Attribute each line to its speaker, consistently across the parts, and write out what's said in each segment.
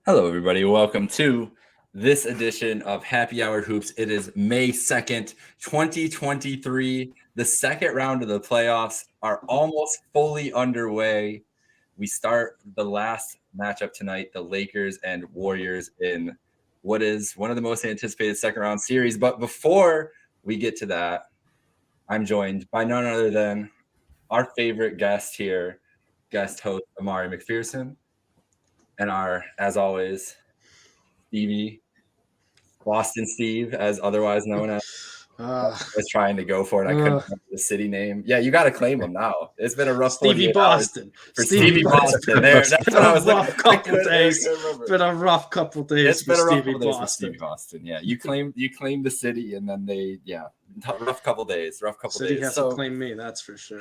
Speaker 1: Hello, everybody. Welcome to this edition of Happy Hour Hoops. It is May 2nd, 2023. The second round of the playoffs are almost fully underway. We start the last matchup tonight, the Lakers and Warriors, in what is one of the most anticipated second round series. But before we get to that, I'm joined by none other than our favorite guest here, guest host Amari McPherson. And our, as always, Stevie, Boston Steve, as otherwise known as. I was trying to go for it. I couldn't remember the city name. Yeah, you got to claim him now. It's been a rough
Speaker 2: Stevie Boston.
Speaker 1: For Stevie Boston. That's what I was
Speaker 2: looking for. It's been a rough couple days.
Speaker 1: It's been a rough couple days for Stevie Boston. Yeah, you claimed the city, and then rough couple days.
Speaker 2: City has to claim me. That's for sure.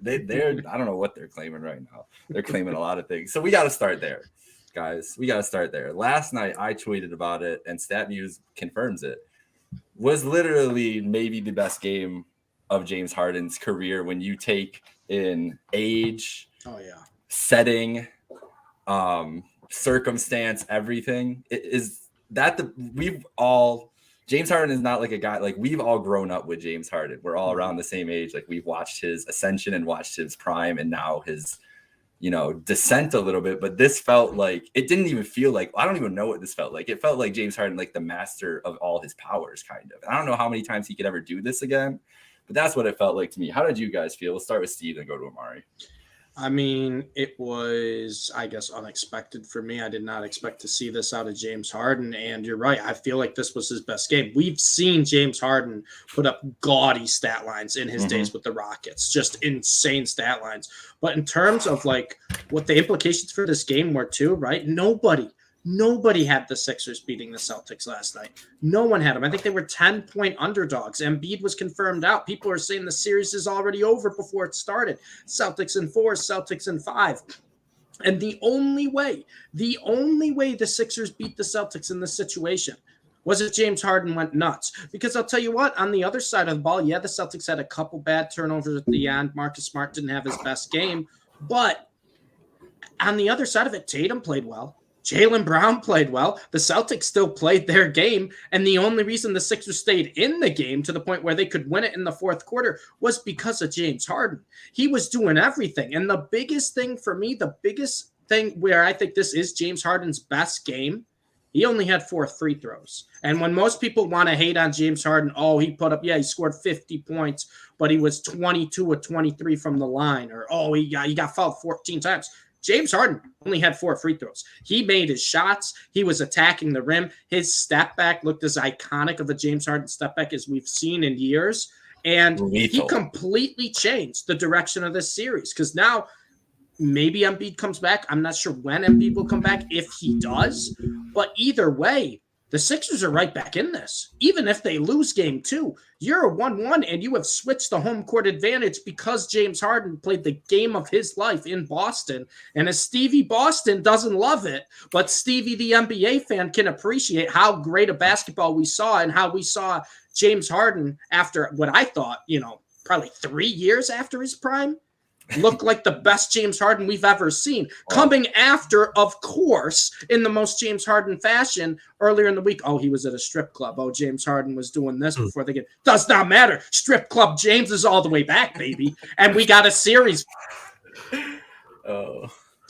Speaker 1: They're I don't know what they're claiming right now. They're claiming a lot of things. So we got to start there, guys. We got to start there. Last night I tweeted about it, and StatMuse confirms it. Was literally maybe the best game of James Harden's career when you take in age, setting, circumstance, everything. James Harden is not like a guy, like we've all grown up with James Harden. We're all around the same age. Like we've watched his ascension and watched his prime and now his, descent a little bit. But this felt like, it didn't even feel like, I don't even know what this felt like. It felt like James Harden, like the master of all his powers, kind of. I don't know how many times he could ever do this again, but that's what it felt like to me. How did you guys feel? We'll start with Steve and go to Amari.
Speaker 2: I mean, it was, I guess, unexpected for me. I did not expect to see this out of James Harden. And you're right. I feel like this was his best game. We've seen James Harden put up gaudy stat lines in his days with the Rockets, just insane stat lines. But in terms of like what the implications for this game were too, right? Nobody had the Sixers beating the Celtics last night. No one had them. I think they were 10-point underdogs. Embiid was confirmed out. People are saying the series is already over before it started. Celtics in 4, Celtics in 5. And the only way the Sixers beat the Celtics in this situation was if James Harden went nuts. Because I'll tell you what, on the other side of the ball, the Celtics had a couple bad turnovers at the end. Marcus Smart didn't have his best game. But on the other side of it, Tatum played well. Jaylen Brown played well. The Celtics still played their game. And the only reason the Sixers stayed in the game to the point where they could win it in the fourth quarter was because of James Harden. He was doing everything. And the biggest thing for me, the biggest thing where I think this is James Harden's best game, he only had 4 free throws. And when most people want to hate on James Harden, he scored 50 points, but he was 22 or 23 from the line. Or, he got fouled 14 times. James Harden only had 4 free throws. He made his shots. He was attacking the rim. His step back looked as iconic of a James Harden step back as we've seen in years. And he completely changed the direction of this series because now maybe Embiid comes back. I'm not sure when Embiid will come back, if he does. But either way, the Sixers are right back in this. Even if they lose game 2, you're a 1-1 and you have switched the home court advantage because James Harden played the game of his life in Boston. And as Stevie Boston doesn't love it, but Stevie the NBA fan can appreciate how great a basketball we saw and how we saw James Harden after what I thought, probably 3 years after his prime. Look like the best James Harden we've ever seen. Coming after, of course, in the most James Harden fashion earlier in the week. He was at a strip club. James Harden was doing this before they get. Does not matter. Strip club James is all the way back, baby. And we got a series.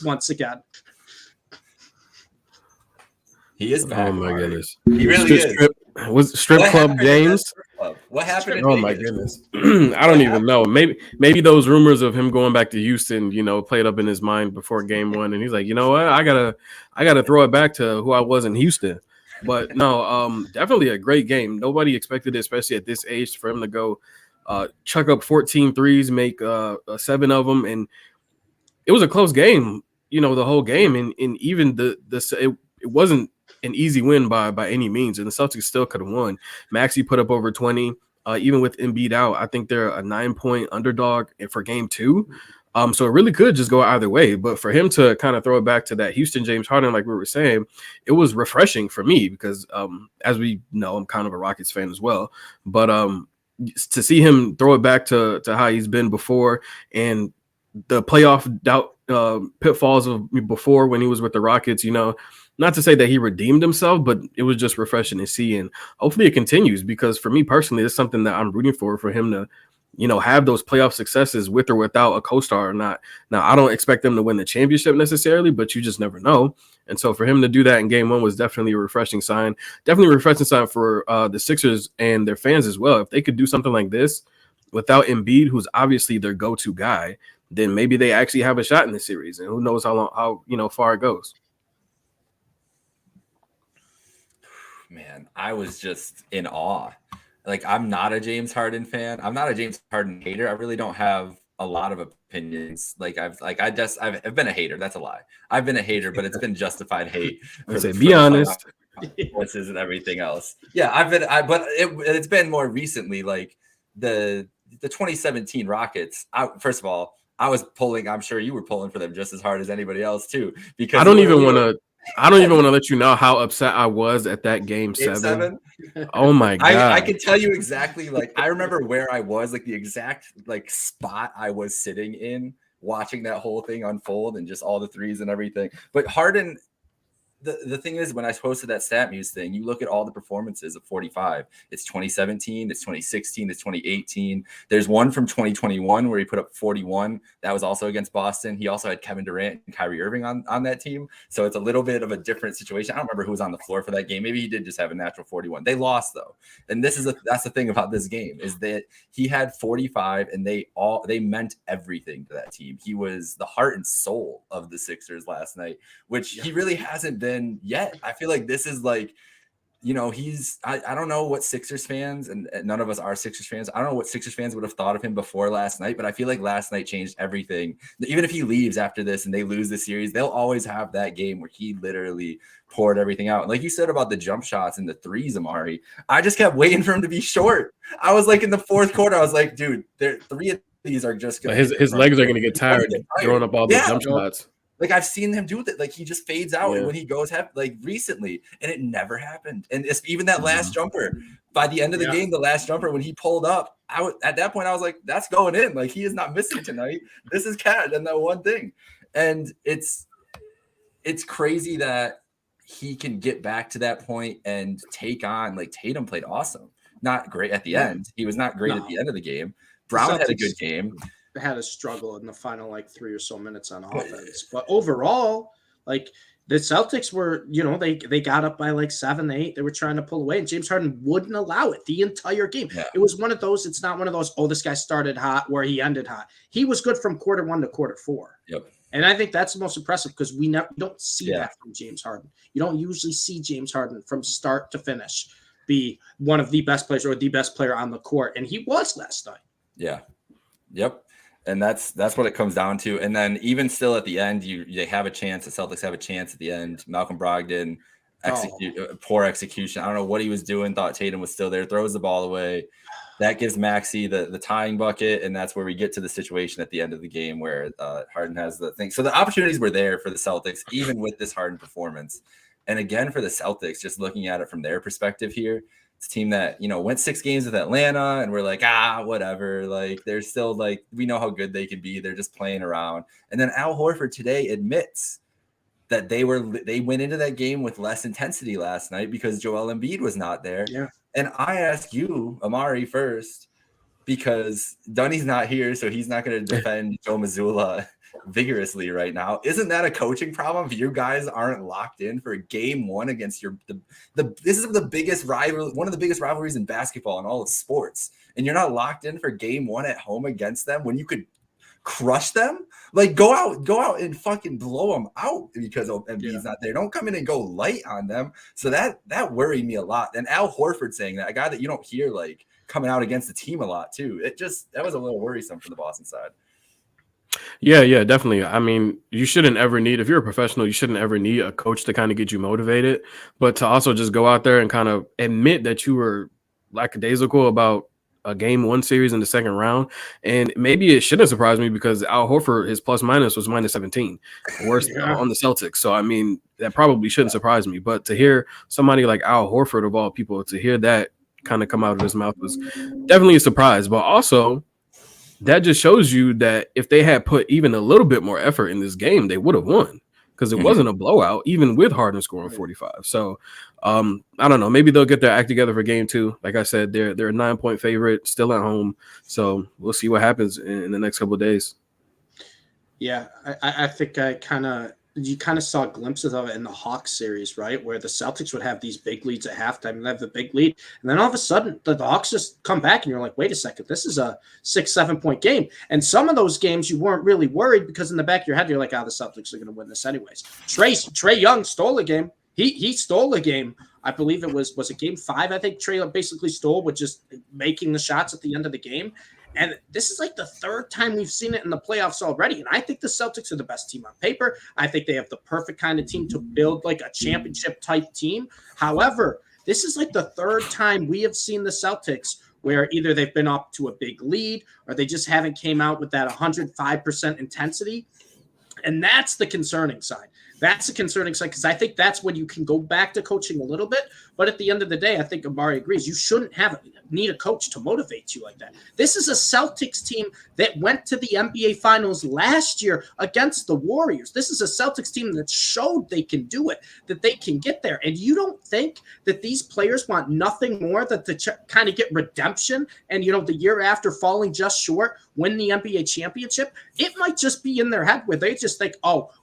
Speaker 2: Once again.
Speaker 1: He is back.
Speaker 3: Oh, my goodness.
Speaker 1: He really is.
Speaker 3: Was Strip Club James?
Speaker 1: What happened in
Speaker 3: Oh
Speaker 1: Vegas?
Speaker 3: my goodness. I don't even know. Maybe those rumors of him going back to Houston, played up in his mind before game one. And he's like, you know what? I gotta throw it back to who I was in Houston. But no, definitely a great game. Nobody expected it, especially at this age, for him to go chuck up 14 threes, make 7 of them. And it was a close game, the whole game. And even it wasn't an easy win by any means. And the Celtics still could have won. Maxey put up over 20. Even with Embiid out, I think they're a 9-point underdog for game 2. So it really could just go either way. But for him to kind of throw it back to that Houston James Harden, like we were saying, it was refreshing for me because, as we know, I'm kind of a Rockets fan as well. But to see him throw it back to how he's been before and the playoff doubt pitfalls of before when he was with the Rockets, not to say that he redeemed himself, but it was just refreshing to see. And hopefully it continues because for me personally, it's something that I'm rooting for him to, have those playoff successes with or without a co-star or not. Now, I don't expect them to win the championship necessarily, but you just never know. And so for him to do that in game 1 was definitely a refreshing sign. Definitely a refreshing sign for the Sixers and their fans as well. If they could do something like this without Embiid, who's obviously their go-to guy, then maybe they actually have a shot in the series. And who knows how far it goes.
Speaker 1: Man, I was just in awe. Like, I'm not a James Harden fan. I'm not a James Harden hater. I really don't have a lot of opinions. I've been a hater. That's a lie. I've been a hater, but it's been justified hate.
Speaker 3: Be honest.
Speaker 1: And everything else. Yeah, but it's been more recently. Like the 2017 Rockets. First of all, I was pulling. I'm sure you were pulling for them just as hard as anybody else too. Because
Speaker 3: I don't even want to let you know how upset I was at that game 7. Oh my God.
Speaker 1: I can tell you exactly. Like, I remember where I was, like the exact spot I was sitting in watching that whole thing unfold and just all the threes and everything. But Harden, the thing is, when I posted that stat muse thing, you look at all the performances of 45. It's 2017, it's 2016, it's 2018. There's one from 2021 where he put up 41. That was also against Boston. He also had Kevin Durant and Kyrie Irving on that team. So it's a little bit of a different situation. I don't remember who was on the floor for that game. Maybe he did just have a natural 41. They lost though. And that's the thing about this game is that he had 45 and they meant everything to that team. He was the heart and soul of the Sixers last night, which he really hasn't been yet. I feel like this is I don't know what Sixers fans, and none of us are Sixers fans, I don't know what Sixers fans would have thought of him before last night, but I feel like last night changed everything. Even if he leaves after this and they lose the series, they'll always have that game where he literally poured everything out. And like you said about the jump shots and the threes, Amari, I just kept waiting for him to be short. I was like in the fourth quarter, I was like, dude, 3 of these are just going to
Speaker 3: his legs are going to get tired throwing up all the jump shots.
Speaker 1: Like, I've seen him do that. Like, he just fades out when he goes recently, and it never happened. And even that last jumper, by the end of the game, the last jumper when he pulled up, at that point I was like, that's going in. Like, he is not missing tonight. This is cat and that one thing. And it's crazy that he can get back to that point and take on. Like, Tatum played awesome. Not great at the end. He was not great at the end of the game. Brown had a good game.
Speaker 2: Had a struggle in the final 3 or so minutes on offense, but overall, the Celtics were, they got up by 7-8. They were trying to pull away, and James Harden wouldn't allow it the entire game. Yeah. It was one of those. It's not one of those. Oh, this guy started hot where he ended hot. He was good from quarter 1 to quarter 4.
Speaker 1: Yep.
Speaker 2: And I think that's the most impressive because we don't see that from James Harden. You don't usually see James Harden from start to finish be one of the best players or the best player on the court, and he was last night.
Speaker 1: Yeah. Yep. And that's what it comes down to. And then even still at the end, they have a chance. The Celtics have a chance at the end. Malcolm Brogdon, poor execution. I don't know what he was doing. Thought Tatum was still there. Throws the ball away. That gives Maxey the tying bucket, and that's where we get to the situation at the end of the game where Harden has the thing. So the opportunities were there for the Celtics, even with this Harden performance. And again, for the Celtics, just looking at it from their perspective here, it's a team that, went 6 games with Atlanta, and we're like, whatever. Like, they're still we know how good they can be. They're just playing around. And then Al Horford today admits that they went into that game with less intensity last night because Joel Embiid was not there.
Speaker 2: Yeah.
Speaker 1: And I ask you, Amari, first, because Dunny's not here, so he's not going to defend Joe Mazzulla vigorously right now. Isn't that a coaching problem if you guys aren't locked in for game one against this is the biggest rival, one of the biggest rivalries in basketball and all of sports, and you're not locked in for game one at home against them when you could crush them? Like go out and fucking blow them out because Embiid's not there. Don't come in and go light on them. So that worried me a lot. And Al Horford saying that, a guy that you don't hear like coming out against the team a lot too. That was a little worrisome from the Boston side.
Speaker 3: Yeah, definitely. I mean, you shouldn't ever need, if you're a professional, you shouldn't ever need a coach to kind of get you motivated, but to also just go out there and kind of admit that you were lackadaisical about a game one series in the second round. And maybe it shouldn't surprise me because Al Horford, his plus minus was minus 17, worst on the Celtics. So, I mean, that probably shouldn't surprise me. But to hear somebody like Al Horford, of all people, to hear that kind of come out of his mouth was definitely a surprise. But also, that just shows you that if they had put even a little bit more effort in this game, they would have won because it wasn't a blowout, even with Harden scoring 45. So I don't know. Maybe they'll get their act together for game two. Like I said, they're a 9-point favorite, still at home. So we'll see what happens in the next couple of days.
Speaker 2: Yeah, I think you kind of saw glimpses of it in the Hawks series, right? Where the Celtics would have these big leads at halftime and have the big lead. And then all of a sudden the Hawks just come back and you're like, wait a second, this is a 6-7 point game. And some of those games you weren't really worried because in the back of your head, you're like, the Celtics are going to win this anyways. Trae Young stole a game. He stole a game. I believe it was it game 5? I think Trae basically stole with just making the shots at the end of the game. And this is like the third time we've seen it in the playoffs already. And I think the Celtics are the best team on paper. I think they have the perfect kind of team to build like a championship type team. However, this is like the third time we have seen the Celtics where either they've been up to a big lead or they just haven't came out with that 105% intensity. And that's the concerning side. That's a concerning side because I think that's when you can go back to coaching a little bit. But at the end of the day, I think Amari agrees. You shouldn't need a coach to motivate you like that. This is a Celtics team that went to the NBA Finals last year against the Warriors. This is a Celtics team that showed they can do it, that they can get there. And you don't think that these players want nothing more than to kind of get redemption and, the year after falling just short, win the NBA championship? It might just be in their head where they just think,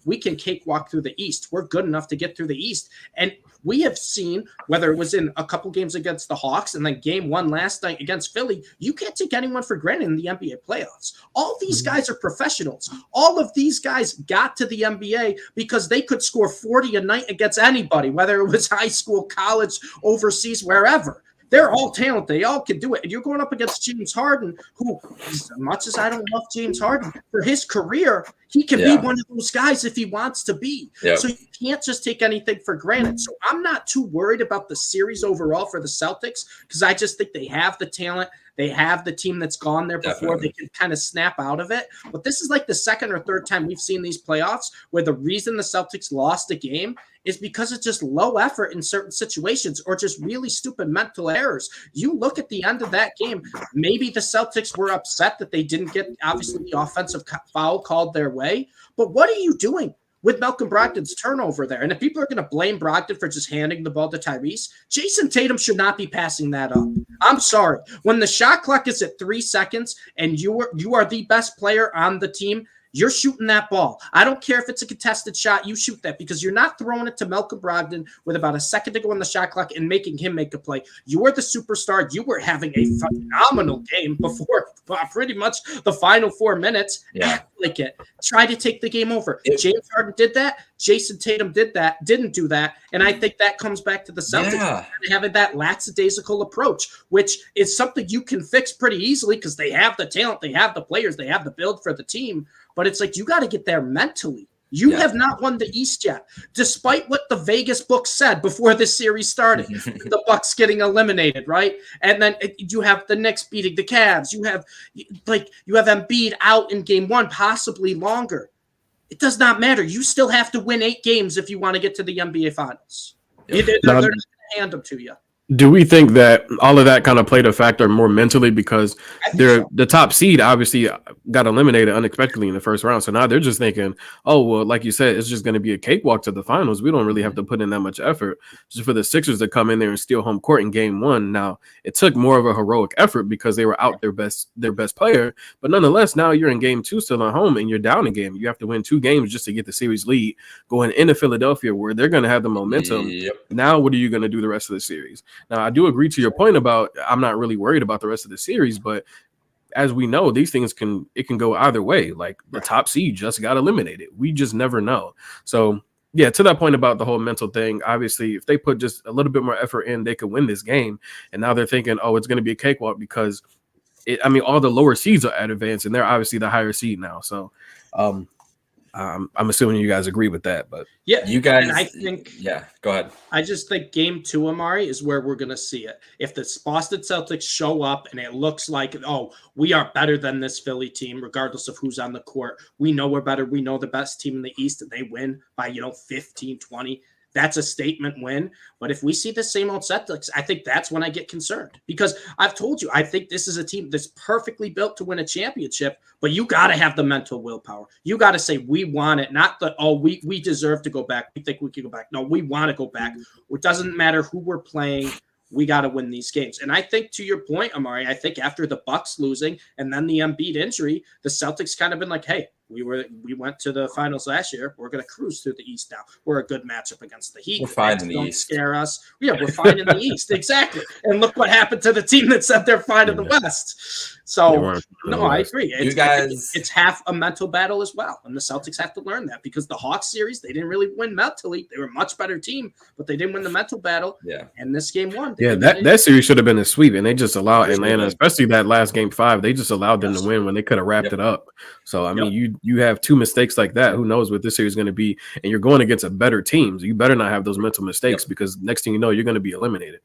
Speaker 2: we can cakewalk through the East. We're good enough to get through the East. And we have seen, whether it was in a couple games against the Hawks and then game 1 last night against Philly, you can't take anyone for granted in the NBA playoffs. All these guys are professionals. All of these guys got to the NBA because they could score 40 a night against anybody, whether it was high school, college, overseas, wherever. They're all talented. They all can do it. And you're going up against James Harden, who, as much as I don't love James Harden, for his career, he can be one of those guys if he wants to be. Yep. So you can't just take anything for granted. So I'm not too worried about the series overall for the Celtics because I just think they have the talent. They have the team that's gone there before. Definitely. They can kind of snap out of it. But this is like the second or third time we've seen these playoffs where the reason the Celtics lost a game is because it's just low effort in certain situations or just really stupid mental errors. You look at the end of that game, maybe the Celtics were upset that they didn't get, obviously, the offensive foul called their way. But what are you doing with Malcolm Brogdon's turnover there? And if people are going to blame Brogdon for just handing the ball to Tyrese, Jason Tatum should not be passing that up. I'm sorry. When the shot clock is at 3 seconds and you are the best player on the team, you're shooting that ball. I don't care if it's a contested shot. You shoot that because you're not throwing it to Malcolm Brogdon with about a second to go on the shot clock and making him make a play. You are the superstar. You were having a phenomenal game before pretty much the final 4 minutes. Yeah. Act like it. Try to take the game over. James Harden did that. Jason Tatum didn't do that. And I think that comes back to the Celtics having that lackadaisical approach, which is something you can fix pretty easily because they have the talent, they have the players, they have the build for the team. But it's like you got to get there mentally. You have not won the East yet, despite what the Vegas books said before this series started. The Bucks getting eliminated, right? And then you have the Knicks beating the Cavs. You have Embiid out in game 1, possibly longer. It does not matter. You still have to win 8 games if you want to get to the NBA Finals. They're not going to hand them to you.
Speaker 3: Do we think that all of that kind of played a factor more mentally because
Speaker 2: I think so.
Speaker 3: the top seed obviously got eliminated unexpectedly in the first round? So now they're just thinking, oh, well, like you said, it's just going to be a cakewalk to the finals. We don't really have to put in that much effort just for the Sixers to come in there and steal home court in game one. Now, it took more of a heroic effort because they were out their best player. But nonetheless, now you're in game two still at home and you're down a game. You have to win 2 games just to get the series lead going into Philadelphia where they're going to have the momentum.
Speaker 1: Yep.
Speaker 3: Now, what are you going to do the rest of the series? Now, I do agree to your point about I'm not really worried about the rest of the series, but as we know, these things can go either way. Like the top seed just got eliminated. We just never know. So, yeah, to that point about the whole mental thing, obviously, if they put just a little bit more effort in, they could win this game. And now they're thinking, oh, it's going to be a cakewalk because, all the lower seeds are at advance, and they're obviously the higher seed now. So, I'm assuming you guys agree with that, but
Speaker 2: Yeah,
Speaker 1: you guys.
Speaker 2: And I think,
Speaker 1: go ahead.
Speaker 2: I just think game 2, Amari, is where we're going to see it. If the Boston Celtics show up and it looks like, oh, we are better than this Philly team, regardless of who's on the court. We know we're better. We know the best team in the East, and they win by, 15, 20. That's a statement win. But if we see the same old Celtics, I think that's when I get concerned. Because I've told you, I think this is a team that's perfectly built to win a championship, but you got to have the mental willpower. You got to say, we want it, not that, oh, we deserve to go back. We think we can go back. No, we want to go back. It doesn't matter who we're playing. We got to win these games. And I think to your point, Amari, I think after the Bucks losing and then the Embiid injury, the Celtics kind of been like, hey, we went to the finals last year. We're going to cruise through the East now. We're a good matchup against the Heat.
Speaker 1: We're fine in the East.
Speaker 2: Scare us. Yeah, we're fine in the East. Exactly. And look what happened to the team that said they're fine in the West. So, no, I agree. It's half a mental battle as well. And the Celtics have to learn that because the Hawks series, they didn't really win mentally. They were a much better team, but they didn't win the mental battle.
Speaker 1: Yeah.
Speaker 2: And this game won.
Speaker 3: Yeah, that series should have been a sweep, and they just allowed Atlanta, especially that last game 5, they just allowed them to win when they could have wrapped it up. So, you have 2 mistakes like that. Who knows what this series is going to be? And you're going against a better team. So you better not have those mental mistakes because next thing you know, you're going to be eliminated.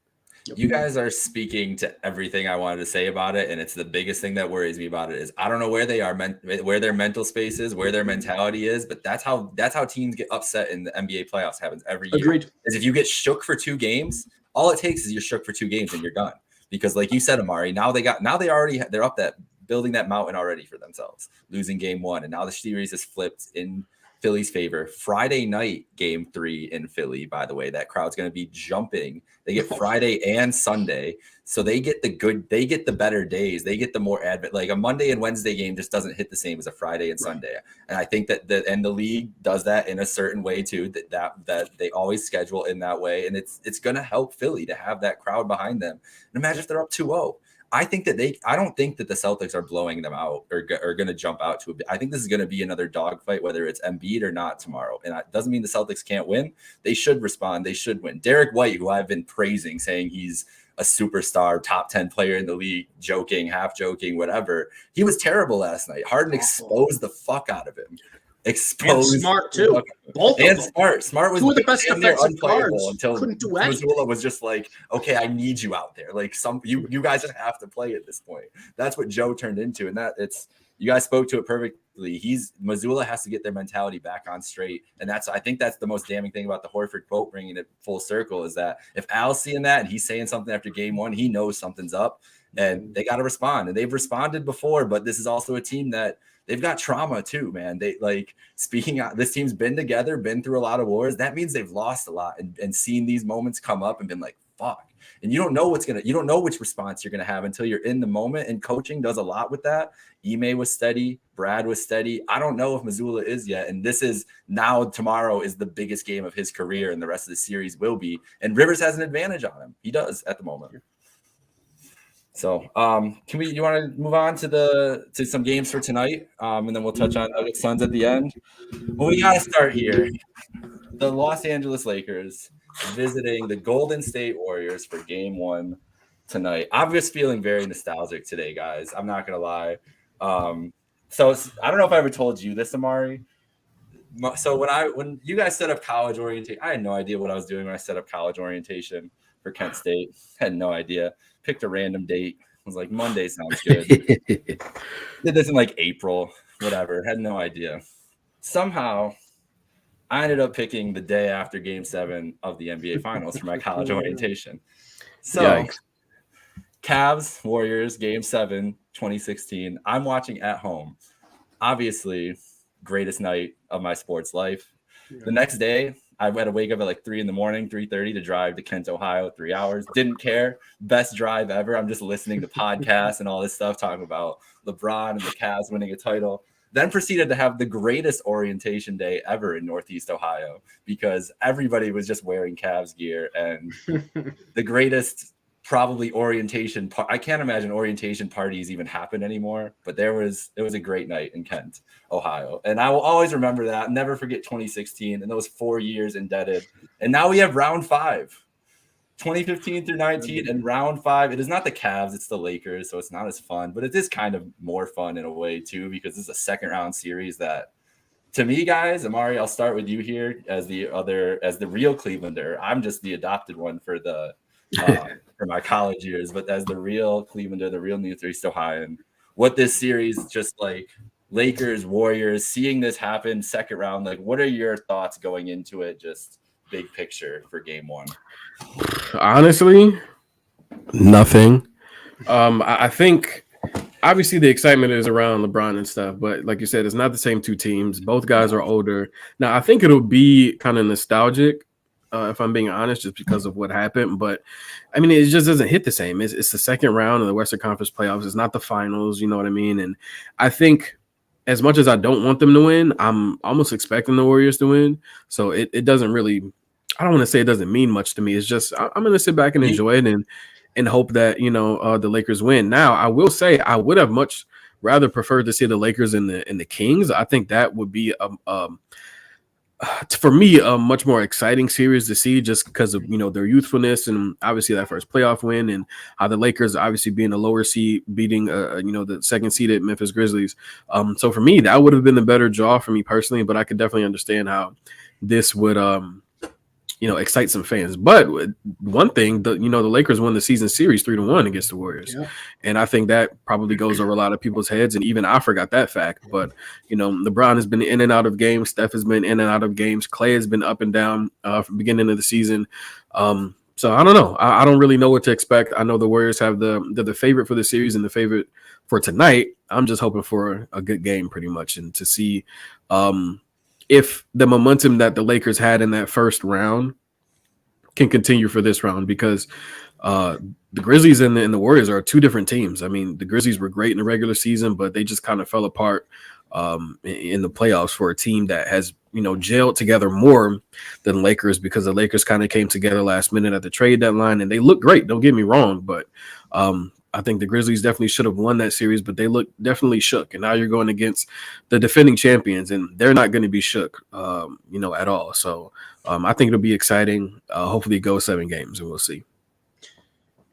Speaker 1: You guys are speaking to everything I wanted to say about it, and it's the biggest thing that worries me about it is I don't know where they are, where their mental space is, where their mentality is, but that's how teams get upset in the NBA playoffs. Happens every year.
Speaker 2: Agreed.
Speaker 1: Is if you get shook for 2 games, all it takes is you're shook for 2 games and you're done. Because like you said, Amari, they're up that building that mountain already for themselves, losing game 1, and now the series is flipped in Philly's favor. Friday night, game 3 in Philly, by the way, that crowd's going to be jumping. They get Friday and Sunday. So they get the better days. They get the more like a Monday and Wednesday game just doesn't hit the same as a Friday and Sunday. And I think that the league does that in a certain way too, that they always schedule in that way. And it's going to help Philly to have that crowd behind them. And imagine if they're up 2-0. I don't think that the Celtics are blowing them out or going to jump out to I think this is going to be another dogfight, whether it's Embiid or not tomorrow. And it doesn't mean the Celtics can't win. They should respond. They should win. Derek White, who I've been praising, saying he's a superstar, top 10 player in the league, joking, half joking, whatever. He was terrible last night. Harden exposed the fuck out of him. Exposed
Speaker 2: and Smart too.
Speaker 1: Both and Smart was
Speaker 2: 2 of the best defensive guards
Speaker 1: until
Speaker 2: couldn't do anything.
Speaker 1: Mazzulla was just like, okay, I need you out there. Like you guys have to play at this point. That's what Joe turned into, and you guys spoke to it perfectly. Mazzulla has to get their mentality back on straight, and I think that's the most damning thing about the Horford quote, bringing it full circle, is that if Al's seeing that and he's saying something after game 1, he knows something's up, and they got to respond, and they've responded before. But this is also a team that they've got trauma too, man. They this team's been together, been through a lot of wars. That means they've lost a lot and seen these moments come up and been like, fuck. And you don't know which response you're going to have until you're in the moment. And coaching does a lot with that. Ime was steady. Brad was steady. I don't know if Mazzulla is yet. And tomorrow is the biggest game of his career, and the rest of the series will be. And Rivers has an advantage on him. He does at the moment. So, you want to move on to some games for tonight, and then we'll touch on Nuggets Suns at the end. Well, we got to start here. The Los Angeles Lakers visiting the Golden State Warriors for Game 1 tonight. I'm just feeling very nostalgic today, guys. I'm not gonna lie. So I don't know if I ever told you this, Amari. So when you guys set up college orientation, I had no idea what I was doing when I set up college orientation for Kent State. I had no idea. Picked a random date. I was like, Monday sounds good. Did this in like April, whatever. Had no idea. Somehow, I ended up picking the day after Game 7 of the NBA Finals for my college orientation. So,
Speaker 3: Yikes.
Speaker 1: Cavs, Warriors, Game 7, 2016. I'm watching at home. Obviously, greatest night of my sports life. The next day, I had to wake up at like 3 in the morning, 3:30 to drive to Kent, Ohio, 3 hours. Didn't care. Best drive ever. I'm just listening to podcasts and all this stuff, talking about LeBron and the Cavs winning a title. Then proceeded to have the greatest orientation day ever in Northeast Ohio because everybody was just wearing Cavs gear and the greatest probably orientation. I can't imagine orientation parties even happen anymore, but it was a great night in Kent, Ohio. And I will always remember that. Never forget 2016 and those 4 years indebted. And now we have round 5, 2015 through 19 and round 5. It is not the Cavs, it's the Lakers. So it's not as fun, but it is kind of more fun in a way too, because this is a second round series that, to me, guys, Amari, I'll start with you here as the real Clevelander. I'm just the adopted one for for my college years, but as the real Clevelander, the real Northeast Ohioan, what this series, just like Lakers, Warriors, seeing this happen second round, like what are your thoughts going into it? Just big picture for game 1.
Speaker 3: Honestly, nothing. I think obviously the excitement is around LeBron and stuff, but like you said, it's not the same two teams. Both guys are older. Now, I think it'll be kind of nostalgic, if I'm being honest, just because of what happened. But I mean, it just doesn't hit the same. It's the second round of the Western Conference playoffs. It's not the finals. You know what I mean? And I think as much as I don't want them to win, I'm almost expecting the Warriors to win. So it doesn't really, I don't want to say it doesn't mean much to me. It's just I'm going to sit back and enjoy it and hope that, the Lakers win. Now, I will say I would have much rather preferred to see the Lakers and the Kings. I think that would be for me a much more exciting series to see, just because of their youthfulness and obviously that first playoff win, and how the Lakers obviously being a lower seed beating the second seeded Memphis Grizzlies. So for me, that would have been the better draw for me personally, but I could definitely understand how this would excite some fans. But one thing, the Lakers won the season series 3-1 against the Warriors. Yeah. And I think that probably goes over a lot of people's heads. And even I forgot that fact. But, LeBron has been in and out of games. Steph has been in and out of games. Clay has been up and down from the beginning of the season. So I don't know. I don't really know what to expect. I know the Warriors have the favorite for the series and the favorite for tonight. I'm just hoping for a good game pretty much, and to see if the momentum that the Lakers had in that first round can continue for this round, because the Grizzlies and the Warriors are two different teams. I mean, the Grizzlies were great in the regular season, but they just kind of fell apart in the playoffs for a team that has, gelled together more than the Lakers, because the Lakers kind of came together last minute at the trade deadline, and they look great. Don't get me wrong, but I think the Grizzlies definitely should have won that series, but they look definitely shook. And now you're going against the defending champions, and they're not going to be shook, at all. So I think it'll be exciting. Hopefully it goes 7 games, and we'll see.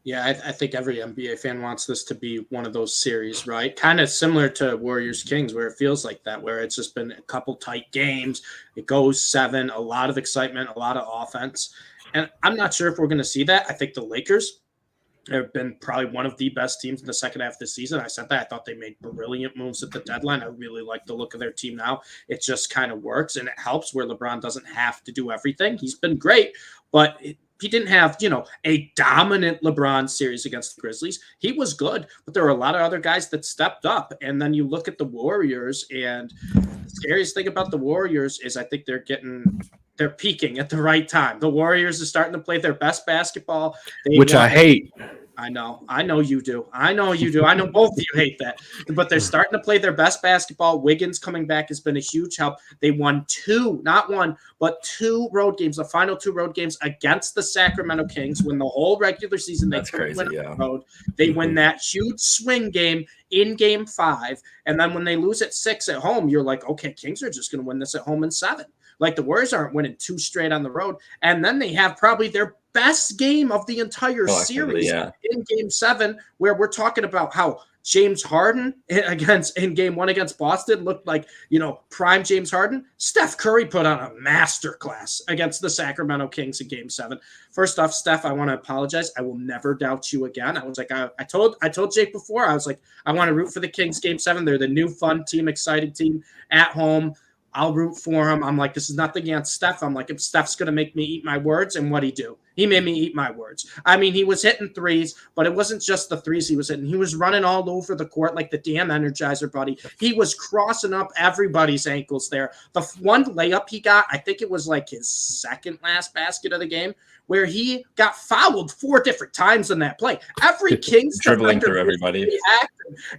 Speaker 2: Yeah, I think every NBA fan wants this to be one of those series, right? Kind of similar to Warriors-Kings, where it feels like that, where it's just been a couple tight games. It goes 7, a lot of excitement, a lot of offense. And I'm not sure if we're going to see that. I think the Lakers have been probably one of the best teams in the second half of the season. I said that. I thought they made brilliant moves at the deadline. I really like the look of their team now. It just kind of works, and it helps where LeBron doesn't have to do everything. He's been great, but he didn't have, a dominant LeBron series against the Grizzlies. He was good, but there were a lot of other guys that stepped up. And then you look at the Warriors, and the scariest thing about the Warriors is I think they're peaking at the right time. The Warriors are starting to play their best basketball.
Speaker 3: Which I hate.
Speaker 2: I know you do. I know both of you hate that. But they're starting to play their best basketball. Wiggins coming back has been a huge help. They won 2, not 1, but 2 road games, the final 2 road games against the Sacramento Kings. When the whole regular season they couldn't win on the road. They win that huge swing game in game 5. And then when they lose at 6 at home, you're like, okay, Kings are just going to win this at home in 7. Like, the Warriors aren't winning 2 straight on the road. And then they have probably their best game of the entire series in game 7, where we're talking about how James Harden in game 1 against Boston looked like, prime James Harden. Steph Curry put on a masterclass against the Sacramento Kings in game 7. First off, Steph, I want to apologize. I will never doubt you again. I was like, I told Jake before, I was like, I want to root for the Kings game 7. They're the new fun team, exciting team at home. I'll root for him. I'm like, this is nothing against Steph. I'm like, if Steph's going to make me eat my words, and what'd he do? He made me eat my words. I mean, he was hitting threes, but it wasn't just the threes he was hitting. He was running all over the court like the damn Energizer Buddy. He was crossing up everybody's ankles there. The one layup he got, I think it was like his second last basket of the game, where he got fouled 4 different times in that play. Every Kings
Speaker 1: dribbling through everybody.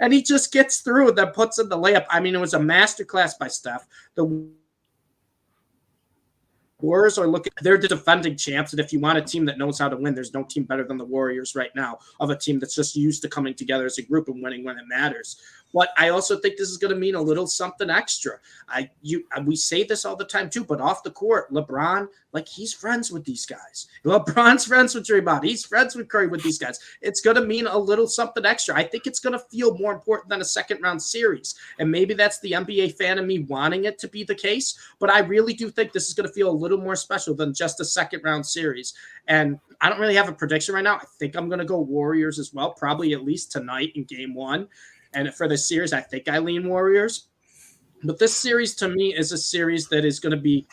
Speaker 2: And he just gets through and then puts in the layup. I mean, it was a masterclass by Steph. The Warriors are they're the defending champs, and if you want a team that knows how to win, there's no team better than the Warriors right now, of a team that's just used to coming together as a group and winning when it matters. But I also think this is going to mean a little something extra. We say this all the time too, but off the court, LeBron, like, he's friends with these guys. LeBron's friends with Draymond. He's friends with Curry with these guys. It's going to mean a little something extra. I think it's going to feel more important than a second-round series. And maybe that's the NBA fan in me wanting it to be the case, but I really do think this is going to feel a little more special than just a second-round series. And I don't really have a prediction right now. I think I'm going to go Warriors as well, probably at least tonight in Game 1. And for the series, I think I lean Warriors. But this series, to me, is a series that is going to be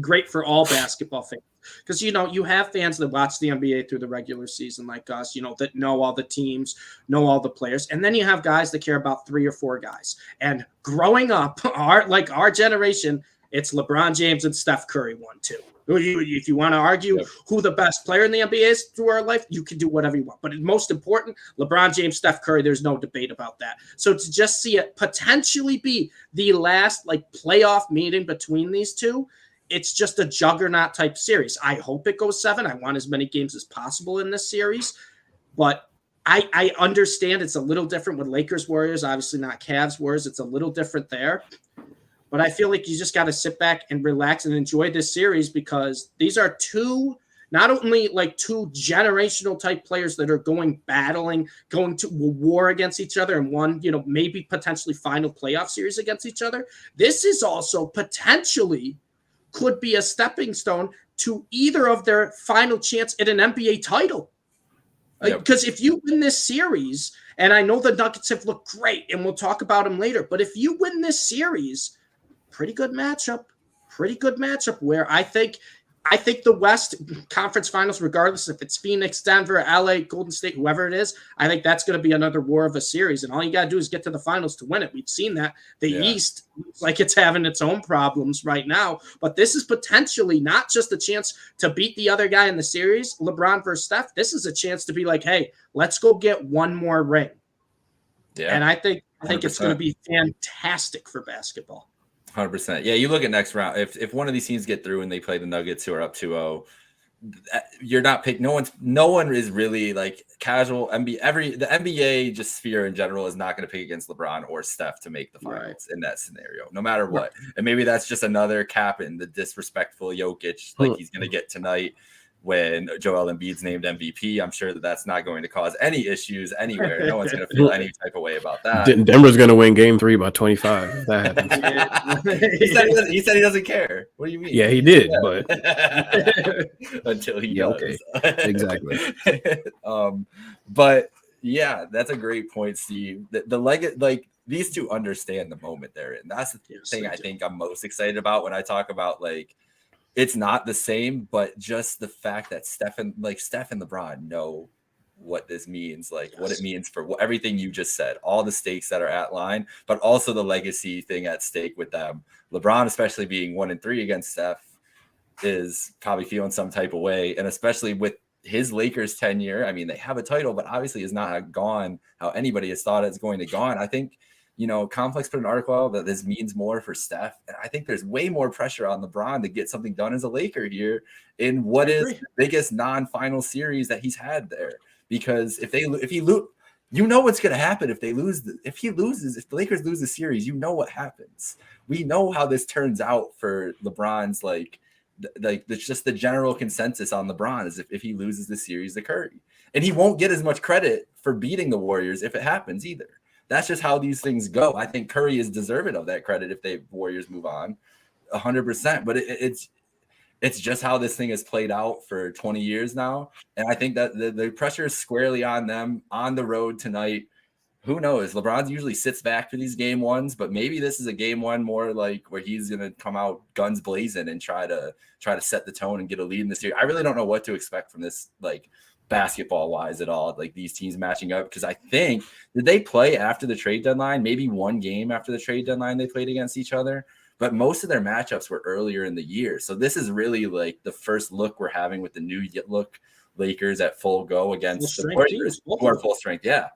Speaker 2: great for all basketball fans. Because, you have fans that watch the NBA through the regular season like us, that know all the teams, know all the players. And then you have guys that care about 3 or 4 guys. And growing up, our generation, it's LeBron James and Steph Curry 1, 2. If you want to argue who the best player in the NBA is through our life, you can do whatever you want. But most important, LeBron James, Steph Curry, there's no debate about that. So to just see it potentially be the last playoff meeting between these two, it's just a juggernaut type series. I hope it goes 7. I want as many games as possible in this series. But I understand it's a little different with Lakers Warriors, obviously not Cavs Warriors. It's a little different there. But I feel like you just got to sit back and relax and enjoy this series, because these are not only 2 generational type players that are going to war against each other, and one, maybe potentially final playoff series against each other. This is also potentially could be a stepping stone to either of their final chance at an NBA title. Because if you win this series, and I know the Nuggets have looked great, and we'll talk about them later, but if you win this series, pretty good matchup where I think the West Conference Finals, regardless if it's Phoenix, Denver, LA, Golden State, whoever it is, I think that's going to be another war of a series. And all you got to do is get to the finals to win it. We've seen that. The East looks like it's having its own problems right now. But this is potentially not just a chance to beat the other guy in the series, LeBron versus Steph. This is a chance to be like, hey, let's go get one more ring. Yeah. And I think 100%. It's going to be fantastic for basketball.
Speaker 1: 100%. Yeah, you look at next round. If one of these teams get through and they play the Nuggets, who are up 2-0, you're not pick. No one is really casual NBA. The NBA just sphere in general is not going to pick against LeBron or Steph to make the finals in that scenario, no matter what. And maybe that's just another cap in the disrespectful Jokic he's going to get tonight. When Joel Embiid's named MVP, I'm sure that's not going to cause any issues anywhere. No one's going to feel any type of way about that.
Speaker 3: Denver's going to win Game 3 by 25. If that happens.
Speaker 1: He said he doesn't care. What do you mean?
Speaker 3: Yeah, he did, but
Speaker 1: until he does.
Speaker 3: Okay. Exactly.
Speaker 1: But yeah, that's a great point, Steve. These two understand the moment they're in. That's the thing I think I'm most excited about when I talk about it's not the same, but just the fact that Steph and LeBron know what this means, what it means for everything you just said, all the stakes that are at line, but also the legacy thing at stake with them. LeBron, especially being 1-3 against Steph, is probably feeling some type of way. And especially with his Lakers tenure, I mean, they have a title, but obviously is not gone how anybody has thought it's going to go on. I think, Complex put an article out that this means more for Steph. And I think there's way more pressure on LeBron to get something done as a Laker here in what is the biggest non-final series that he's had there. Because if he lose, what's going to happen if they lose. If the Lakers lose the series, what happens. We know how this turns out for LeBron's just the general consensus on LeBron is if he loses the series to Curry. And he won't get as much credit for beating the Warriors if it happens either. That's just how these things go. I think Curry is deserving of that credit if the Warriors move on 100%. But it's just how this thing has played out for 20 years now. And I think that the pressure is squarely on them on the road tonight. who knows? LeBron usually sits back for these game ones, but maybe this is a game one more like where he's gonna come out guns blazing and try to set the tone and get a lead in this series. I really don't know what to expect from this, like basketball wise at all, like these teams matching up, because I think, did they play after the trade deadline? Maybe one game after the trade deadline they played against each other, but most of their matchups were earlier in the year. So this is really like the first look we're having with the new look Lakers at full go against the Warriors, who are full strength. Yeah.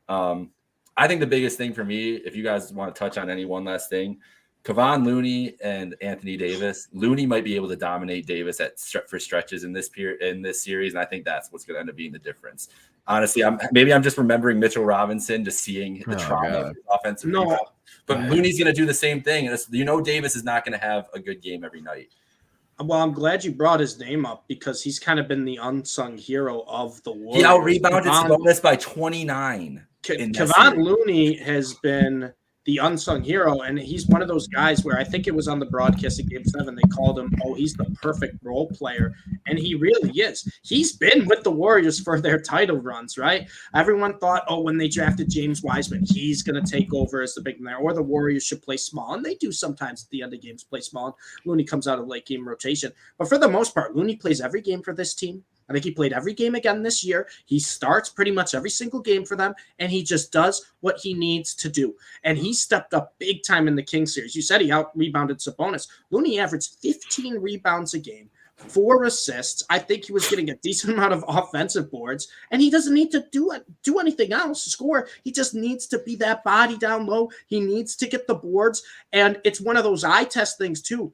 Speaker 1: I think the biggest thing for me, if you guys want to touch on any one last thing, Kevon Looney and Anthony Davis. Looney might be able to dominate Davis for stretches in this series, and I think that's what's going to end up being the difference. Honestly, I'm just remembering Mitchell Robinson, just seeing the trauma of his offensive rebound. But Looney's going to do the same thing, and Davis is not going to have a good game every night.
Speaker 2: Well, I'm glad you brought his name up because he's kind of been the unsung hero of the Warriors.
Speaker 1: He out-rebounded Sabonis by 29.
Speaker 2: Kevon Looney has been the unsung hero, and he's one of those guys where I think it was on the broadcast of Game 7, they called him, he's the perfect role player, and he really is. He's been with the Warriors for their title runs, right? Everyone thought, when they drafted James Wiseman, he's going to take over as the big man, or the Warriors should play small, and they do sometimes at the end of games play small, and Looney comes out of late game rotation. But for the most part, Looney plays every game for this team. I think he played every game again this year. He starts pretty much every single game for them, and he just does what he needs to do. And he stepped up big time in the Kings series. You said he out-rebounded Sabonis. Looney averaged 15 rebounds a game, 4 assists. I think he was getting a decent amount of offensive boards, and he doesn't need to do anything else to score. He just needs to be that body down low. He needs to get the boards, and it's one of those eye test things too.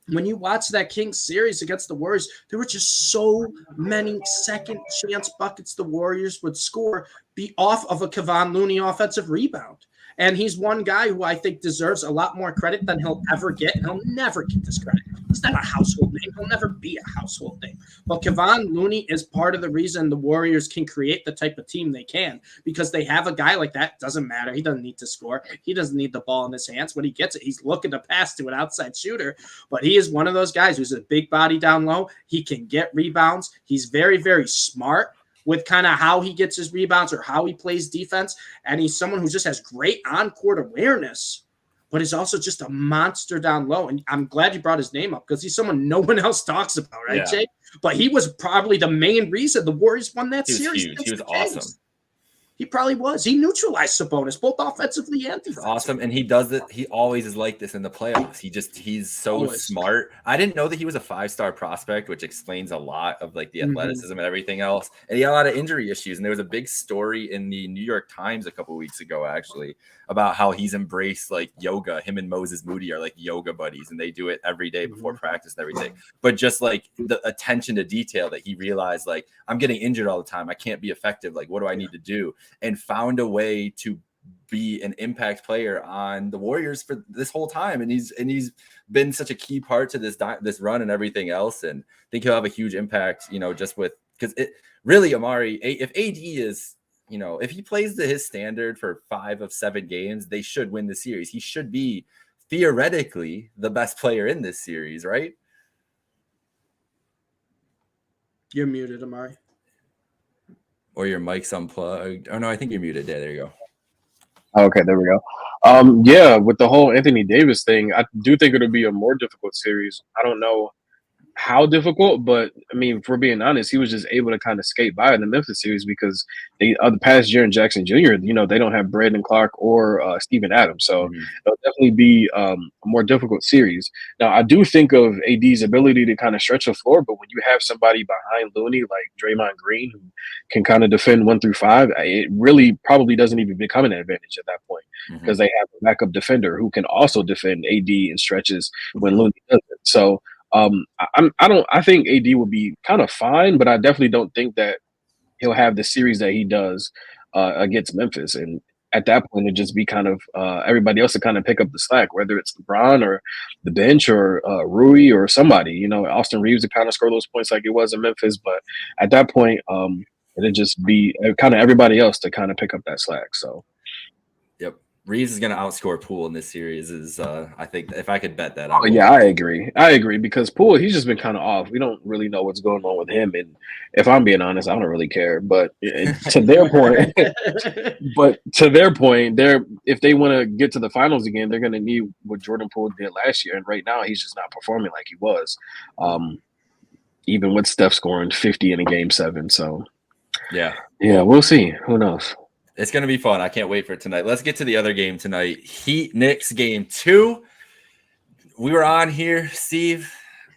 Speaker 2: When you watch that Kings series against the Warriors, there were just so many second chance buckets the Warriors would score be off of a Kevon Looney offensive rebound. And he's one guy who I think deserves a lot more credit than he'll ever get. And he'll never get this credit. He's not a household name. He'll never be a household name. But Kevon Looney is part of the reason the Warriors can create the type of team they can, because they have a guy like that. Doesn't matter. He doesn't need to score. He doesn't need the ball in his hands. When he gets it, he's looking to pass to an outside shooter. But he is one of those guys who's a big body down low. He can get rebounds. He's very, very smart with kind of how he gets his rebounds or how he plays defense. And he's someone who just has great on-court awareness, but is also just a monster down low. And I'm glad you brought his name up because he's someone no one else talks about, right, Jake? But he was probably the main reason the Warriors won that series.
Speaker 1: He was awesome.
Speaker 2: He probably was. He neutralized Sabonis, both offensively and defensively.
Speaker 1: Awesome. And he does it. He always is like this in the playoffs. He's so smart. I didn't know that he was a 5-star prospect, which explains a lot of like the athleticism and everything else. And he had a lot of injury issues. And there was a big story in the New York Times a couple of weeks ago, actually, about how he's embraced like yoga. Him and Moses Moody are like yoga buddies, and they do it every day before practice and everything. But just like the attention to detail that he realized, like, I'm getting injured all the time. I can't be effective. Like, what do I need to do? And found a way to be an impact player on the Warriors for this whole time. And he's been such a key part to this run and everything else. And I think he'll have a huge impact, just with, because it really, Amari, if AD is, if he plays to his standard for 5 of 7 games, they should win the series. He should be theoretically the best player in this series, right?
Speaker 2: You're muted, Amari.
Speaker 1: Or your mic's unplugged. Oh, no, I think you're muted. There you go.
Speaker 3: Okay, there we go. With the whole Anthony Davis thing, I do think it'll be a more difficult series. I don't know how difficult, but I mean, if we're being honest, he was just able to kind of skate by in the Memphis series because the past Jaren Jackson Jr., they don't have Brandon Clark or Steven Adams. So it'll definitely be a more difficult series. Now, I do think of AD's ability to kind of stretch the floor, but when you have somebody behind Looney like Draymond Green who can kind of defend 1 through 5, it really probably doesn't even become an advantage at that point because they have a backup defender who can also defend AD in stretches when Looney doesn't. So I think AD will be kind of fine, but I definitely don't think that he'll have the series that he does against Memphis. And at that point, it'd just be kind of everybody else to kind of pick up the slack, whether it's LeBron or the bench or Rui or somebody. Austin Reeves to kind of score those points like it was in Memphis. But at that point, it'd just be kind of everybody else to kind of pick up that slack. So,
Speaker 1: yep. Reeves is going to outscore Poole in this series. Is I think if I could bet that,
Speaker 3: Oh, yeah, I agree because Poole, he's just been kind of off. We don't really know what's going on with him, and if I'm being honest, I don't really care. But to their point, if they want to get to the finals again, they're going to need what Jordan Poole did last year, and right now he's just not performing like he was. Even with Steph scoring 50 in a game 7, so
Speaker 1: yeah,
Speaker 3: we'll see. Who knows?
Speaker 1: It's going to be fun. I can't wait for tonight. Let's get to the other game tonight. Heat Knicks game 2. We were on here, Steve,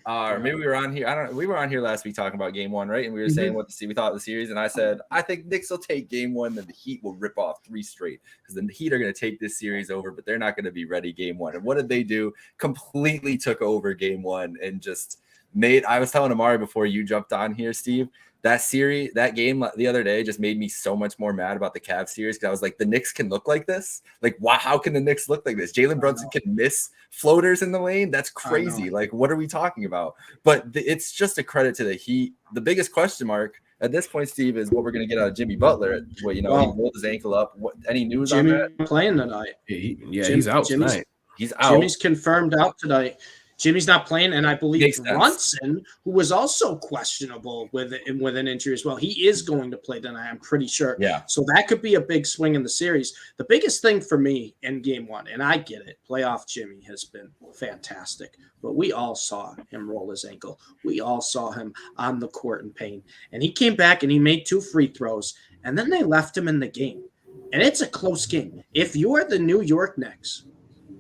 Speaker 1: or maybe we were on here. I don't know. We were on here last week talking about game 1, right? And we were saying what we thought of the series. And I said, I think Knicks will take game 1, then the Heat will rip off 3 straight because the Heat are going to take this series over, but they're not going to be ready game 1. And what did they do? Completely took over game 1 and just made. I was telling Amari before you jumped on here, Steve. That game the other day just made me so much more mad about the Cavs series because I was like, the Knicks can look like this? Like, wow, how can the Knicks look like this? Jalen Brunson can miss floaters in the lane? That's crazy. Like, what are we talking about? But it's just a credit to the Heat. The biggest question mark at this point, Steve, is what we're going to get out of Jimmy Butler. He rolled his ankle up. Any news on that?
Speaker 2: Playing tonight.
Speaker 3: He's out tonight.
Speaker 1: He's out.
Speaker 2: Jimmy's confirmed out tonight. Jimmy's not playing, and I believe Brunson, who was also questionable with an injury as well, he is going to play tonight, I'm pretty sure.
Speaker 1: Yeah.
Speaker 2: So that could be a big swing in the series. The biggest thing for me in game 1, and I get it, playoff Jimmy has been fantastic, but we all saw him roll his ankle. We all saw him on the court in pain. And he came back and he made 2 free throws, and then they left him in the game. And it's a close game. If you're the New York Knicks,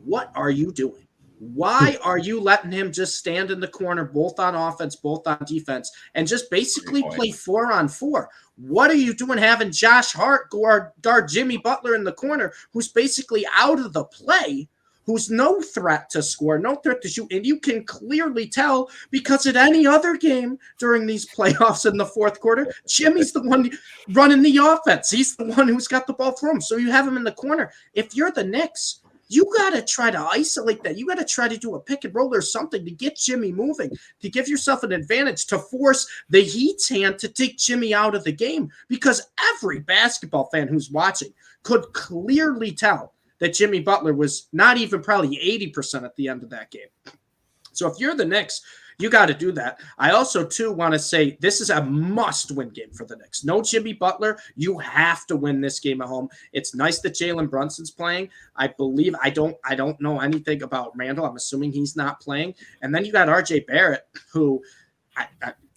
Speaker 2: what are you doing? Why are you letting him just stand in the corner, both on offense, both on defense, and just basically play 4-on-4? What are you doing having Josh Hart guard Jimmy Butler in the corner, who's basically out of the play, who's no threat to score, no threat to shoot? And you can clearly tell because at any other game during these playoffs in the fourth quarter, Jimmy's the one running the offense. He's the one who's got the ball for him. So you have him in the corner. If you're the Knicks, you got to try to isolate that. You got to try to do a pick and roll or something to get Jimmy moving, to give yourself an advantage, to force the Heat's hand to take Jimmy out of the game, because every basketball fan who's watching could clearly tell that Jimmy Butler was not even probably 80% at the end of that game. So if you're the Knicks, you got to do that. I also, too, want to say this is a must-win game for the Knicks. No Jimmy Butler. You have to win this game at home. It's nice that Jalen Brunson's playing. I believe I don't know anything about Randall. I'm assuming he's not playing. And then you got RJ Barrett, who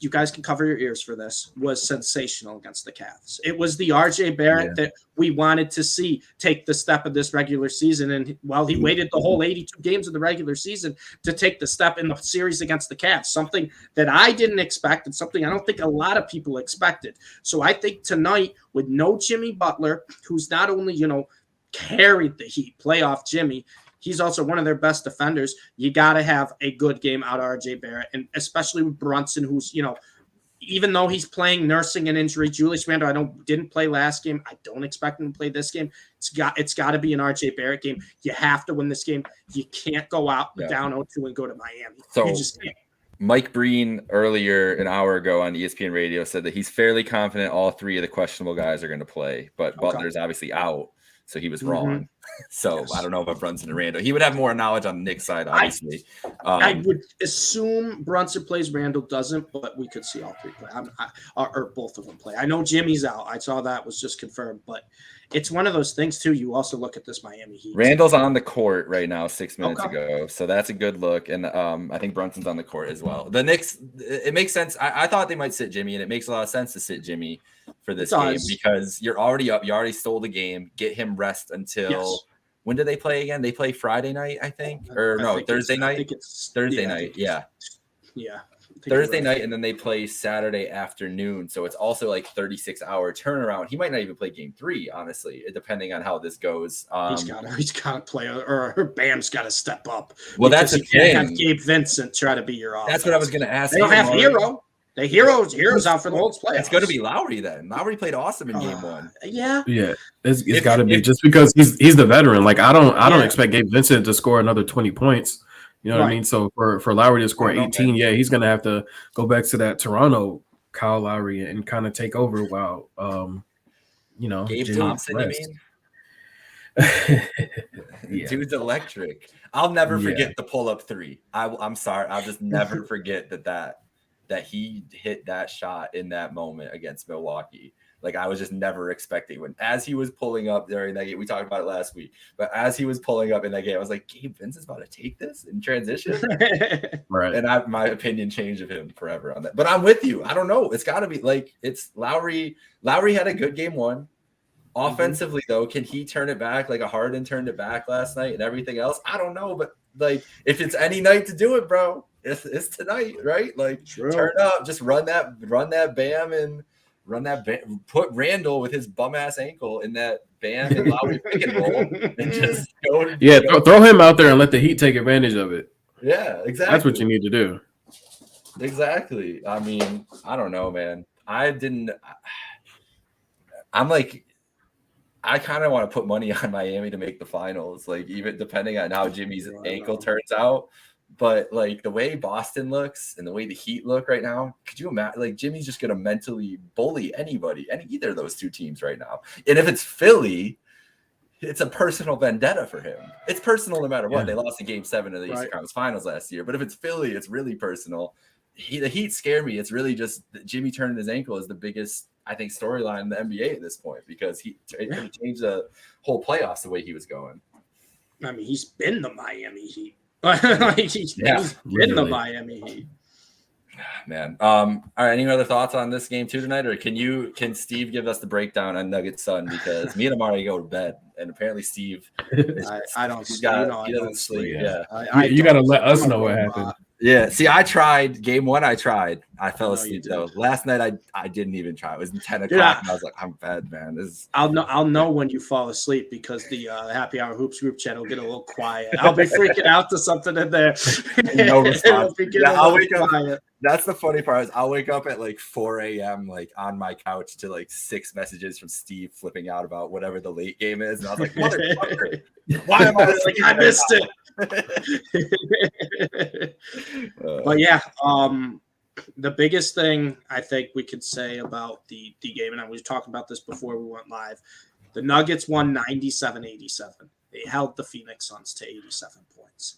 Speaker 2: you guys can cover your ears for this, was sensational against the Cavs. It was the RJ Barrett that we wanted to see take the step of this regular season. And while he waited the whole 82 games of the regular season to take the step in the series against the Cavs, something that I didn't expect and something I don't think a lot of people expected. So I think tonight, with no Jimmy Butler, who's not only, carried the Heat, playoff Jimmy, he's also one of their best defenders. You got to have a good game out of RJ Barrett, and especially with Brunson, who's, even though he's nursing an injury, Julius Randle didn't play last game. I don't expect him to play this game. It's got to be an RJ Barrett game. You have to win this game. You can't go out down 0-2 and go to Miami.
Speaker 1: So
Speaker 2: you just can't.
Speaker 1: Mike Breen earlier an hour ago on ESPN Radio said that he's fairly confident all 3 of the questionable guys are going to play, but Butler's obviously out. So he was wrong. So I don't know about Brunson and Randall. He would have more knowledge on Nick's side, obviously.
Speaker 2: I would assume Brunson plays, Randall doesn't, but we could see all 3 play, or both of them play. I know Jimmy's out. I saw that was just confirmed, but it's one of those things too. You also look at this Miami Heat.
Speaker 1: Randall's on the court right now 6 minutes ago, so that's a good look. And I think Brunson's on the court as well. The Knicks, it makes sense. I thought they might sit Jimmy, and it makes a lot of sense to sit Jimmy for this game because you're already up. You already stole the game. Get him rest until when do they play again? They play Friday night, I think, Thursday night. I think it's Thursday night. Yeah. Thursday night, and then they play Saturday afternoon. So it's also like 36-hour turnaround. He might not even play game 3, honestly, depending on how this goes. He's got
Speaker 2: to play, or Bam's got to step up.
Speaker 1: Well, that's the thing.
Speaker 2: Have Gabe Vincent try to be your offense.
Speaker 1: That's what I was going to ask.
Speaker 2: They don't have Hero. The hero's out for the whole playoffs.
Speaker 1: It's going to be Lowry then. Lowry played awesome in game 1.
Speaker 2: Yeah.
Speaker 3: It's got to be just because he's the veteran. Like I don't expect Gabe Vincent to score another 20 points. You know what I mean? So for Lowry to score 18, he's going to have to go back to that Toronto Kyle Lowry and kind of take over while
Speaker 1: Gabe Thompson, you mean?
Speaker 3: Yeah.
Speaker 1: Dude's electric. I'll never
Speaker 3: Yeah.
Speaker 1: forget the pull-up three. I'm sorry. I'll just never forget that he hit that shot in that moment against Milwaukee. Like, I was just never expecting as he was pulling up during that game. We talked about it last week, but as he was pulling up in that game, I was like, Gabe Vincent's about to take this in transition.
Speaker 3: Right.
Speaker 1: And my opinion changed of him forever on that. But I'm with you. I don't know. It's got to be like, it's Lowry. Lowry had a good game one. Offensively, though, can he turn it back like a Harden turned it back last night and everything else? I don't know. But, like, if it's any night to do it, bro, it's tonight, right? Like, turn up, just run that Bam and put Randall with his bum ass ankle in that Bam and Lowry pick and roll and just go.
Speaker 3: Yeah, throw him out there and let the Heat take advantage of it.
Speaker 1: Yeah, exactly.
Speaker 3: That's what you need to do.
Speaker 1: Exactly. I mean, I don't know, man. I'm like, I kind of want to put money on Miami to make the finals, like, even depending on how Jimmy's ankle turns out. But, like, the way Boston looks and the way the Heat look right now, could you imagine? Like, Jimmy's just going to mentally bully either of those two teams right now. And if it's Philly, it's a personal vendetta for him. It's personal no matter what. Yeah. They lost in Game 7 of the Eastern Conference Finals last year. But if it's Philly, it's really personal. The Heat scare me. It's really just Jimmy turning his ankle is the biggest, I think, storyline in the NBA at this point, because it changed the whole playoffs the way he was going.
Speaker 2: I mean, he's been the Miami Heat. He's been the Miami Heat.
Speaker 1: Man. All right. Any other thoughts on this game too tonight, or can Steve give us the breakdown on Nuggets Sun? Because me and Amari go to bed, and apparently Steve,
Speaker 2: I don't.
Speaker 1: He doesn't sleep. Yeah.
Speaker 3: You got to let us know what happened.
Speaker 1: Yeah. See, I tried game one. I fell asleep though. Last night I didn't even try. It was 10 o'clock. Yeah. And I was like, I'm bad, man.
Speaker 2: I'll know when you fall asleep, because the Happy Hour Hoops group chat will get a little quiet. I'll be freaking out to something in there.
Speaker 1: No response. I'll wake up. Quiet. That's the funny part, is I'll wake up at like 4 a.m. like on my couch to like 6 messages from Steve flipping out about whatever the late game is, and I was like, motherfucker, why am I like,
Speaker 2: I missed it? But yeah, the biggest thing I think we could say about the game, and I was talking about this before we went live, the Nuggets won 97-87. They held the Phoenix Suns to 87 points.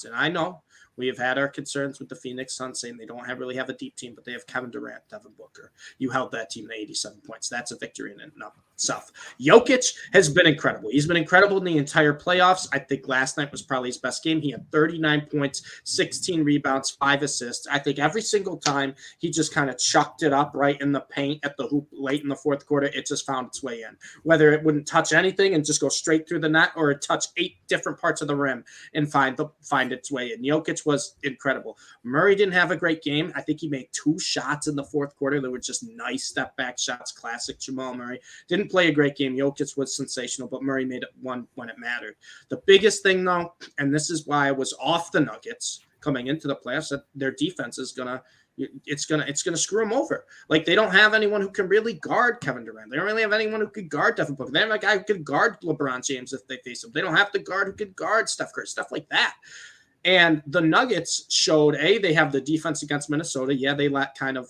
Speaker 2: And I know we have had our concerns with the Phoenix Suns, saying they don't really have a deep team, but they have Kevin Durant, Devin Booker. You held that team to 87 points. That's a victory in and of itself. Jokic has been incredible. He's been incredible in the entire playoffs. I think last night was probably his best game. He had 39 points, 16 rebounds, 5 assists. I think every single time he just kind of chucked it up right in the paint at the hoop late in the fourth quarter, it just found its way in. Whether it wouldn't touch anything and just go straight through the net, or it touch 8 different parts of the rim and find its way in. Jokic was incredible. Murray didn't have a great game. I think he made 2 shots in the fourth quarter that were just nice step back shots, classic Jamal Murray. Didn't play a great game. Jokic was sensational, but Murray made it one when it mattered. The biggest thing, though, and this is why I was off the Nuggets coming into the playoffs, that their defense is gonna screw them over. Like, they don't have anyone who can really guard Kevin Durant. They don't really have anyone who could guard Devin Booker. They don't have a guy who could guard LeBron James if they face him. They don't have the guard who could guard Steph Curry, stuff like that. And the Nuggets showed, they have the defense against Minnesota. Yeah, they let kind of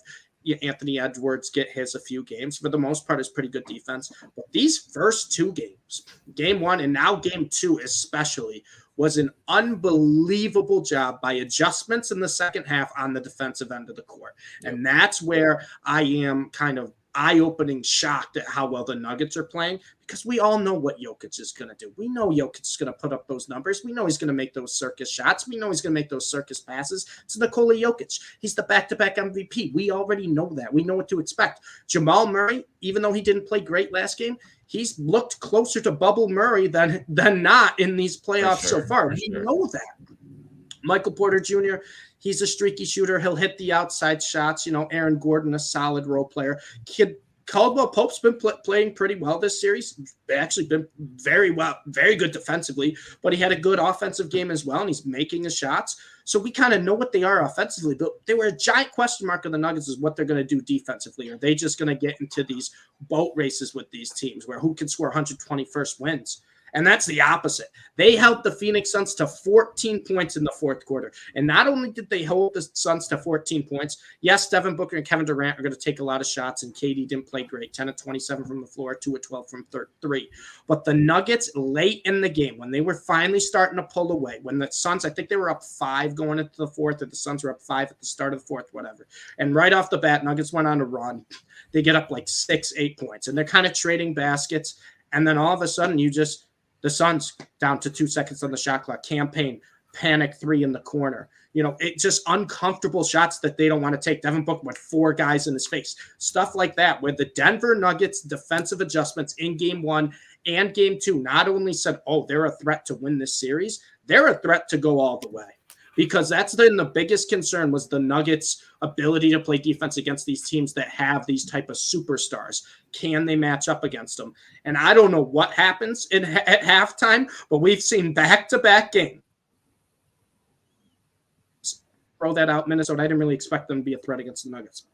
Speaker 2: Anthony Edwards get his a few games. For the most part, it's pretty good defense. But these first 2 games, game 1 and now game 2 especially, was an unbelievable job by adjustments in the second half on the defensive end of the court. And that's where I am kind of eye-opening shocked at how well the Nuggets are playing, because we all know what Jokic is going to do. We know Jokic is going to put up those numbers. We know he's going to make those circus shots. We know he's going to make those circus passes. It's Nikola Jokic. He's the back-to-back MVP. We already know that. We know what to expect. Jamal Murray, even though he didn't play great last game, he's looked closer to bubble Murray than not in these playoffs so far. We know that. Michael Porter Jr., he's a streaky shooter. He'll hit the outside shots. Aaron Gordon, a solid role player. Caldwell Pope's been playing pretty well this series. Actually been very good defensively, but he had a good offensive game as well, and he's making his shots. So we kind of know what they are offensively, but they were a giant question mark of the Nuggets is what they're going to do defensively. Are they just going to get into these boat races with these teams where who can score 121st wins? And that's the opposite. They held the Phoenix Suns to 14 points in the fourth quarter. And not only did they hold the Suns to 14 points, yes, Devin Booker and Kevin Durant are going to take a lot of shots, and KD didn't play great, 10 of 27 from the floor, 2 of 12 from three. But the Nuggets late in the game, when they were finally starting to pull away, when the Suns, I think they were up 5 going into the fourth, or the Suns were up 5 at the start of the fourth, whatever. And right off the bat, Nuggets went on a run. They get up like 6-8 points, and they're kind of trading baskets. And then all of a sudden, the Suns down to 2 seconds on the shot clock, campaign, panic 3 in the corner. It's just uncomfortable shots that they don't want to take. Devin Booker with 4 guys in his face. Stuff like that, where the Denver Nuggets defensive adjustments in game 1 and game 2 not only said, oh, they're a threat to win this series, they're a threat to go all the way. Because that's been the biggest concern, was the Nuggets' ability to play defense against these teams that have these type of superstars. Can they match up against them? And I don't know what happens at halftime, but we've seen back-to-back games. Throw that out, Minnesota. I didn't really expect them to be a threat against the Nuggets.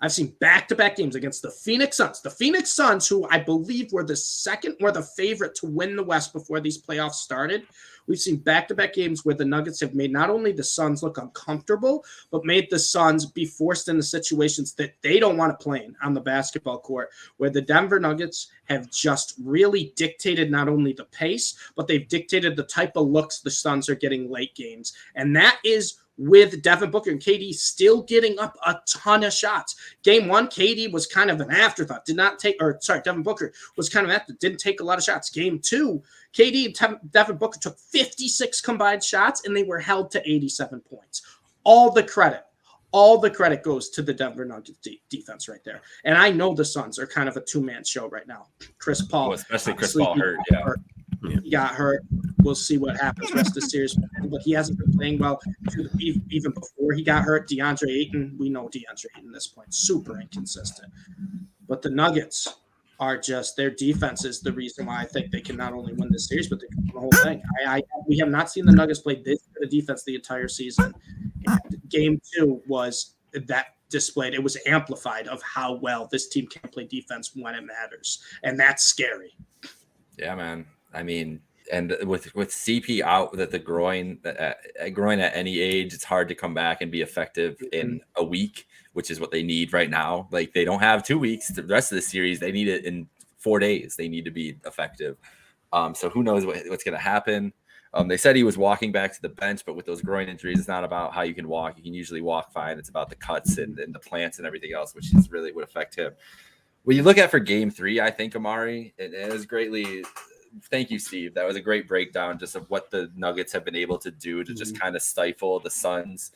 Speaker 2: I've seen back-to-back games against the Phoenix Suns. The Phoenix Suns, who I believe were the favorite to win the West before these playoffs started. We've seen back-to-back games where the Nuggets have made not only the Suns look uncomfortable, but made the Suns be forced into situations that they don't want to play in on the basketball court, where the Denver Nuggets have just really dictated not only the pace, but they've dictated the type of looks the Suns are getting late games. And that is with Devin Booker and KD still getting up a ton of shots. Game 1, KD was kind of an afterthought. Devin Booker was kind of didn't take a lot of shots. Game 2, KD and Devin Booker took 56 combined shots, and they were held to 87 points. All the credit goes to the Denver Nuggets defense right there. And I know the Suns are kind of a 2-man show right now. Chris Paul.
Speaker 1: Especially Chris Paul hurt, yeah.
Speaker 2: He got hurt. We'll see what happens rest of the series. But he hasn't been playing well even before he got hurt. DeAndre Ayton, we know DeAndre Ayton at this point, super inconsistent. But the Nuggets are just, their defense is the reason why I think they can not only win this series, but they can win the whole thing. We have not seen the Nuggets play this good of defense the entire season. And game 2 was that displayed. It was amplified of how well this team can play defense when it matters. And that's scary.
Speaker 1: Yeah, man. I mean, and with CP out, that the groin at any age, it's hard to come back and be effective in a week, which is what they need right now. Like, they don't have 2 weeks. The rest of the series, they need it in 4 days. They need to be effective. So who knows what's going to happen. They said he was walking back to the bench, but with those groin injuries, it's not about how you can walk. You can usually walk fine. It's about the cuts and the plants and everything else, which is really would affect him. When you look at for game 3, I think, Amari, it was greatly – thank you, Steve. That was a great breakdown just of what the Nuggets have been able to do to just kind of stifle the Suns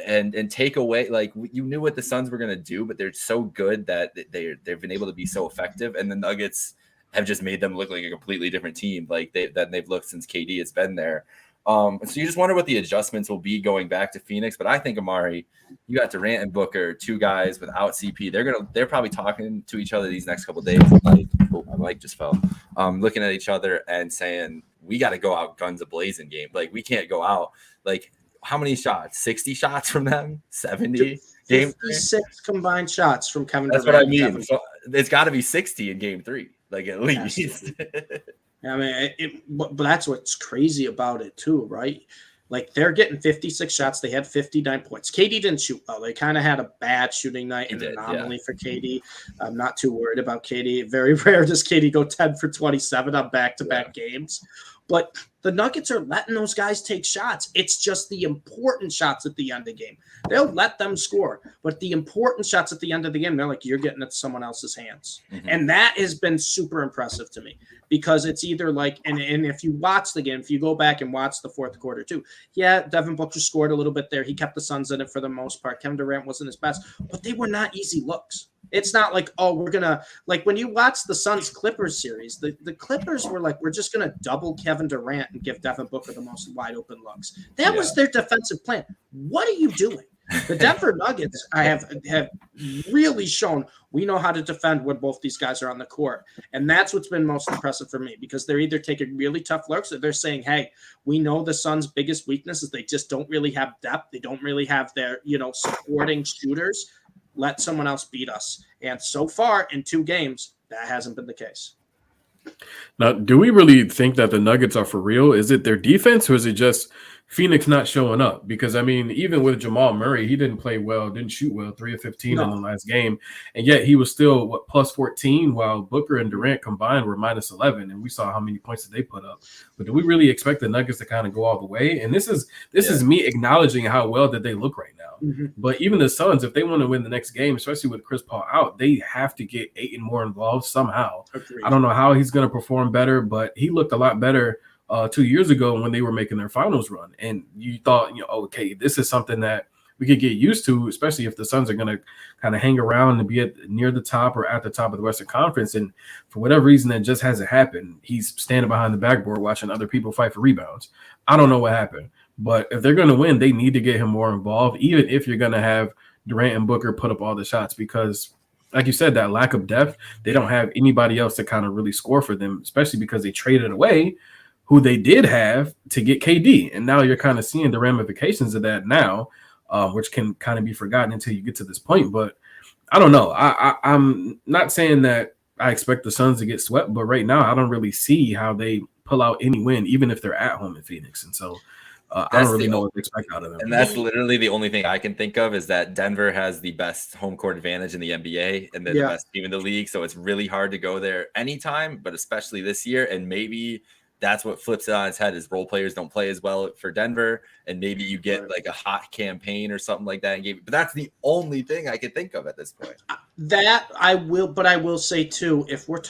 Speaker 1: and take away, like, you knew what the Suns were going to do, but they're so good that they've been able to be so effective. And the Nuggets have just made them look like a completely different team, like they've looked since KD has been there. So you just wonder what the adjustments will be going back to Phoenix. But I think, Amari, you got Durant and Booker, 2 guys without CP. They're probably talking to each other these next couple of days. Like, oh, my mic just fell. Looking at each other and saying, we got to go out guns a-blazing game. Like, we can't go out. Like, how many shots? 60 shots from them? 70?
Speaker 2: 56 combined shots from Kevin Durant.
Speaker 1: That's what I mean. So it's got to be 60 in game 3, like, at least.
Speaker 2: I mean, but that's what's crazy about it too, right? Like, they're getting 56 shots. They had 59 points. KD didn't shoot well. They kind of had a bad shooting night, an anomaly for KD. I'm not too worried about KD. Very rare does KD go 10 for 27 on back-to-back games. But the Nuggets are letting those guys take shots. It's just the important shots at the end of the game. They'll let them score, but the important shots at the end of the game, they're like, you're getting it to someone else's hands. Mm-hmm. And that has been super impressive to me, because it's either like, and if you watch the game, if you go back and watch the fourth quarter too, yeah, Devin Booker scored a little bit there. He kept the Suns in it for the most part. Kevin Durant wasn't his best, but they were not easy looks. It's not like, oh, we're going to, like, when you watch the Suns-Clippers series, the Clippers were like, we're just going to double Kevin Durant and give Devin Booker the most wide open looks. That was their defensive plan. What are you doing? The Denver Nuggets have really shown we know how to defend when both these guys are on the court. And that's what's been most impressive for me, because they're either taking really tough looks, or they're saying, hey, we know the Suns' biggest weakness is they just don't really have depth. They don't really have their, supporting shooters. Let someone else beat us. And so far in 2 games, that hasn't been the case.
Speaker 3: Now, do we really think that the Nuggets are for real? Is it their defense or is it just Phoenix not showing up? Because, I mean, even with Jamal Murray, he didn't play well, didn't shoot well, 3 of 15 in the
Speaker 2: No.
Speaker 3: last game. And yet he was still, plus 14, while Booker and Durant combined were minus 11. And we saw how many points that they put up. But do we really expect the Nuggets to kind of go all the way? And this is me acknowledging how well that they look right now.
Speaker 2: Mm-hmm.
Speaker 3: But even the Suns, if they want to win the next game, especially with Chris Paul out, they have to get Ayton more involved somehow.
Speaker 2: Agreed.
Speaker 3: I don't know how he's going to perform better, but he looked a lot better 2 years ago when they were making their finals run. And you thought, okay, this is something that we could get used to, especially if the Suns are going to kind of hang around and be near the top or at the top of the Western Conference. And for whatever reason, that just hasn't happened. He's standing behind the backboard watching other people fight for rebounds. I don't know what happened. But if they're going to win, they need to get him more involved, even if you're going to have Durant and Booker put up all the shots, because like you said, that lack of depth, they don't have anybody else to kind of really score for them, especially because they traded away who they did have to get KD. And now you're kind of seeing the ramifications of that now, which can kind of be forgotten until you get to this point. But I don't know. I'm not saying that I expect the Suns to get swept, but right now I don't really see how they pull out any win, even if they're at home in Phoenix. And so I don't really know what to expect out of them.
Speaker 1: And that's literally the only thing I can think of is that Denver has the best home court advantage in the NBA and they're the best team in the league. So it's really hard to go there anytime, but especially this year. And maybe that's what flips it on its head is role players don't play as well for Denver. And maybe you get like a hot campaign or something like that. But that's the only thing I can think of at this point.
Speaker 2: That I will say too, if we're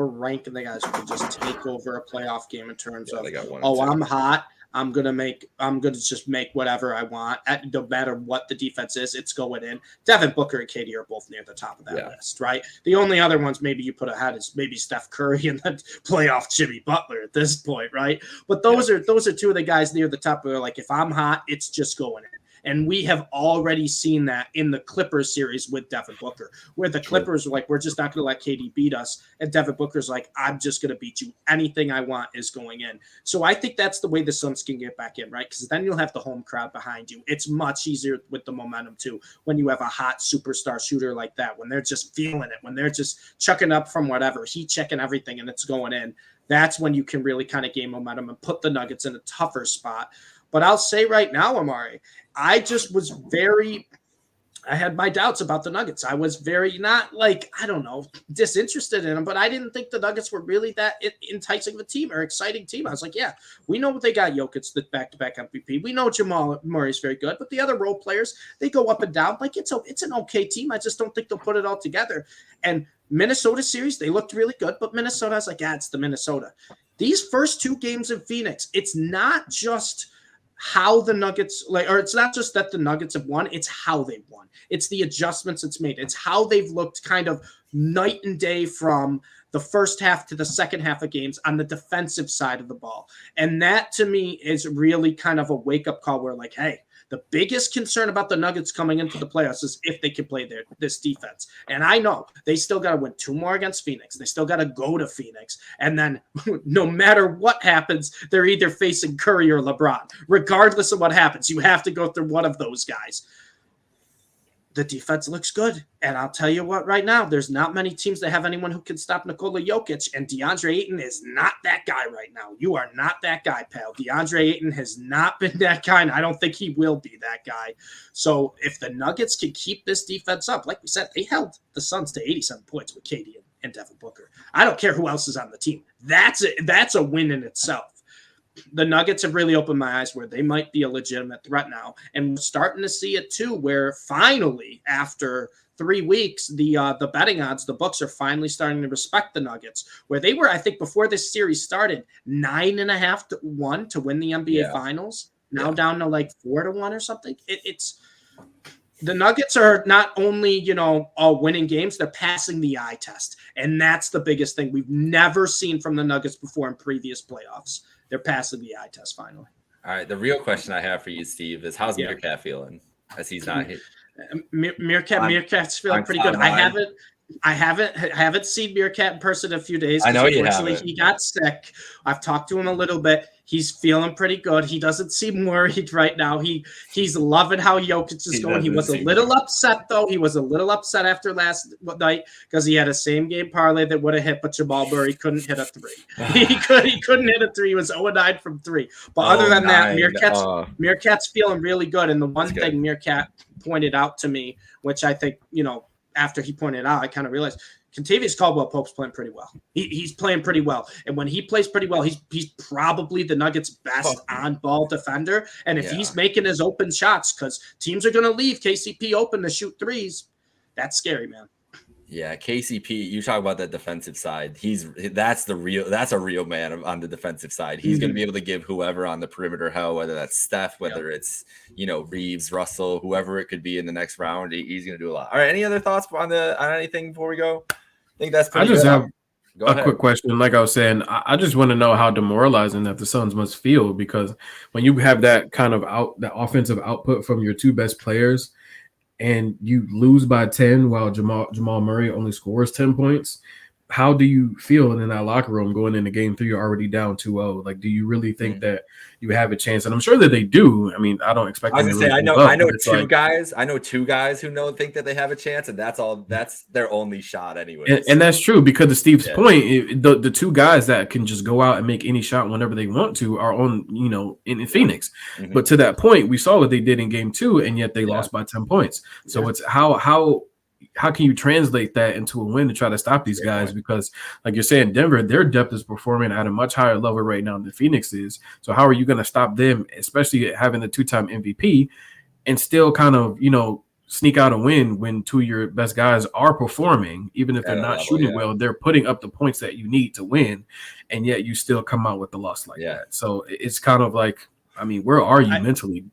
Speaker 2: ranking the guys who can just take over a playoff game in terms of, I'm hot, I'm gonna just make whatever I want. No matter what the defense is, it's going in. Devin Booker and KD are both near the top of that list, right? The only other ones maybe you put ahead is maybe Steph Curry and then playoff Jimmy Butler at this point, right? But those are two of the guys near the top who are like, if I'm hot, it's just going in. And we have already seen that in the Clippers series with Devin Booker, where the Clippers were like, we're just not going to let KD beat us. And Devin Booker's like, I'm just going to beat you. Anything I want is going in. So I think that's the way the Suns can get back in, right? Because then you'll have the home crowd behind you. It's much easier with the momentum, too, when you have a hot superstar shooter like that, when they're just feeling it, when they're just chucking up from whatever, heat checking everything, and it's going in. That's when you can really kind of gain momentum and put the Nuggets in a tougher spot. But I'll say right now, Amari, I just was I had my doubts about the Nuggets. I was very disinterested in them, but I didn't think the Nuggets were really that enticing of a team or exciting team. I was like, yeah, we know they got Jokic, the back-to-back MVP. We know Jamal Murray's very good, but the other role players, they go up and down. Like, it's an okay team. I just don't think they'll put it all together. And Minnesota series, they looked really good, but Minnesota, I was like, it's the Minnesota. These first two games in Phoenix, it's not just how the Nuggets or it's not just that the Nuggets have won, it's how they won. It's the adjustments it's made. It's how they've looked kind of night and day from the first half to the second half of games on the defensive side of the ball. And that to me is really kind of a wake-up call where like, hey, the biggest concern about the Nuggets coming into the playoffs is if they can play this defense. And I know they still got to win 2 more against Phoenix. They still got to go to Phoenix. And then no matter what happens, they're either facing Curry or LeBron. Regardless of what happens, you have to go through one of those guys. The defense looks good. And I'll tell you what, right now, there's not many teams that have anyone who can stop Nikola Jokic, and DeAndre Ayton is not that guy right now. You are not that guy, pal. DeAndre Ayton has not been that guy, and I don't think he will be that guy. So if the Nuggets can keep this defense up, like we said, they held the Suns to 87 points with KD and Devin Booker. I don't care who else is on the team. That's a win in itself. The Nuggets have really opened my eyes where they might be a legitimate threat now. And we're starting to see it too, where finally, after 3 weeks, the betting odds, the books are finally starting to respect the Nuggets, where they were, I think, before this series started, 9.5 to 1 to win the NBA Finals. Now down to like 4 to 1 or something. It's the Nuggets are not only, all winning games, they're passing the eye test. And that's the biggest thing we've never seen from the Nuggets before in previous playoffs. They're passing the eye test finally.
Speaker 1: All right. The real question I have for you, Steve, is how's Meerkat feeling as he's not here?
Speaker 2: Meerkat's feeling pretty good. I haven't. I haven't seen Meerkat in person in a few days.
Speaker 1: I know you
Speaker 2: Unfortunately,
Speaker 1: haven't.
Speaker 2: he got sick. I've talked to him a little bit. He's feeling pretty good. He doesn't seem worried right now. He's loving how Jokic is going. He was a little upset though. He was a little upset after last night because he had a same game parlay that would have hit, but Jamal Murray couldn't hit a three. he couldn't hit a three. He was 0-9 from three. But other than that, Meerkat's feeling really good. And the one thing Meerkat pointed out to me, which I think, after he pointed out, I kind of realized Kentavious Caldwell-Pope's playing pretty well. He's playing pretty well. And when he plays pretty well, he's probably the Nuggets' best on-ball defender. And if he's making his open shots, because teams are going to leave KCP open to shoot threes, that's scary, man.
Speaker 1: Yeah, KCP, you talk about that defensive side. That's a real man on the defensive side. He's going to be able to give whoever on the perimeter hell, whether that's Steph, whether it's, Reeves, Russell, whoever it could be in the next round. He's going to do a lot. All right, any other thoughts on anything before we go? I think that's pretty good.
Speaker 3: Have a quick question. Like I was saying, I just want to know how demoralizing that the Suns must feel, because when you have that kind of that offensive output from your two best players, and you lose by 10 while Jamal Murray only scores 10 points, how do you feel in that locker room going into game 3? You're already down 2-0. Like, do you really think that you have a chance? And I'm sure that they do. I mean, I don't expect.
Speaker 1: I was gonna say, I know two guys. I know two guys who think that they have a chance, and that's their only shot anyway.
Speaker 3: And that's true, because to Steve's point, the two guys that can just go out and make any shot whenever they want to are on, in Phoenix. Mm-hmm. But to that point, we saw what they did in game 2, and yet they lost by 10 points. So it's how can you translate that into a win to try to stop these guys? Because, like you're saying, Denver, their depth is performing at a much higher level right now than Phoenix is. So how are you going to stop them, especially having the 2-time MVP, and still kind of, sneak out a win when two of your best guys are performing, even if they're not shooting well, they're putting up the points that you need to win, and yet you still come out with the loss like that. So it's kind of like, I mean, where are you mentally?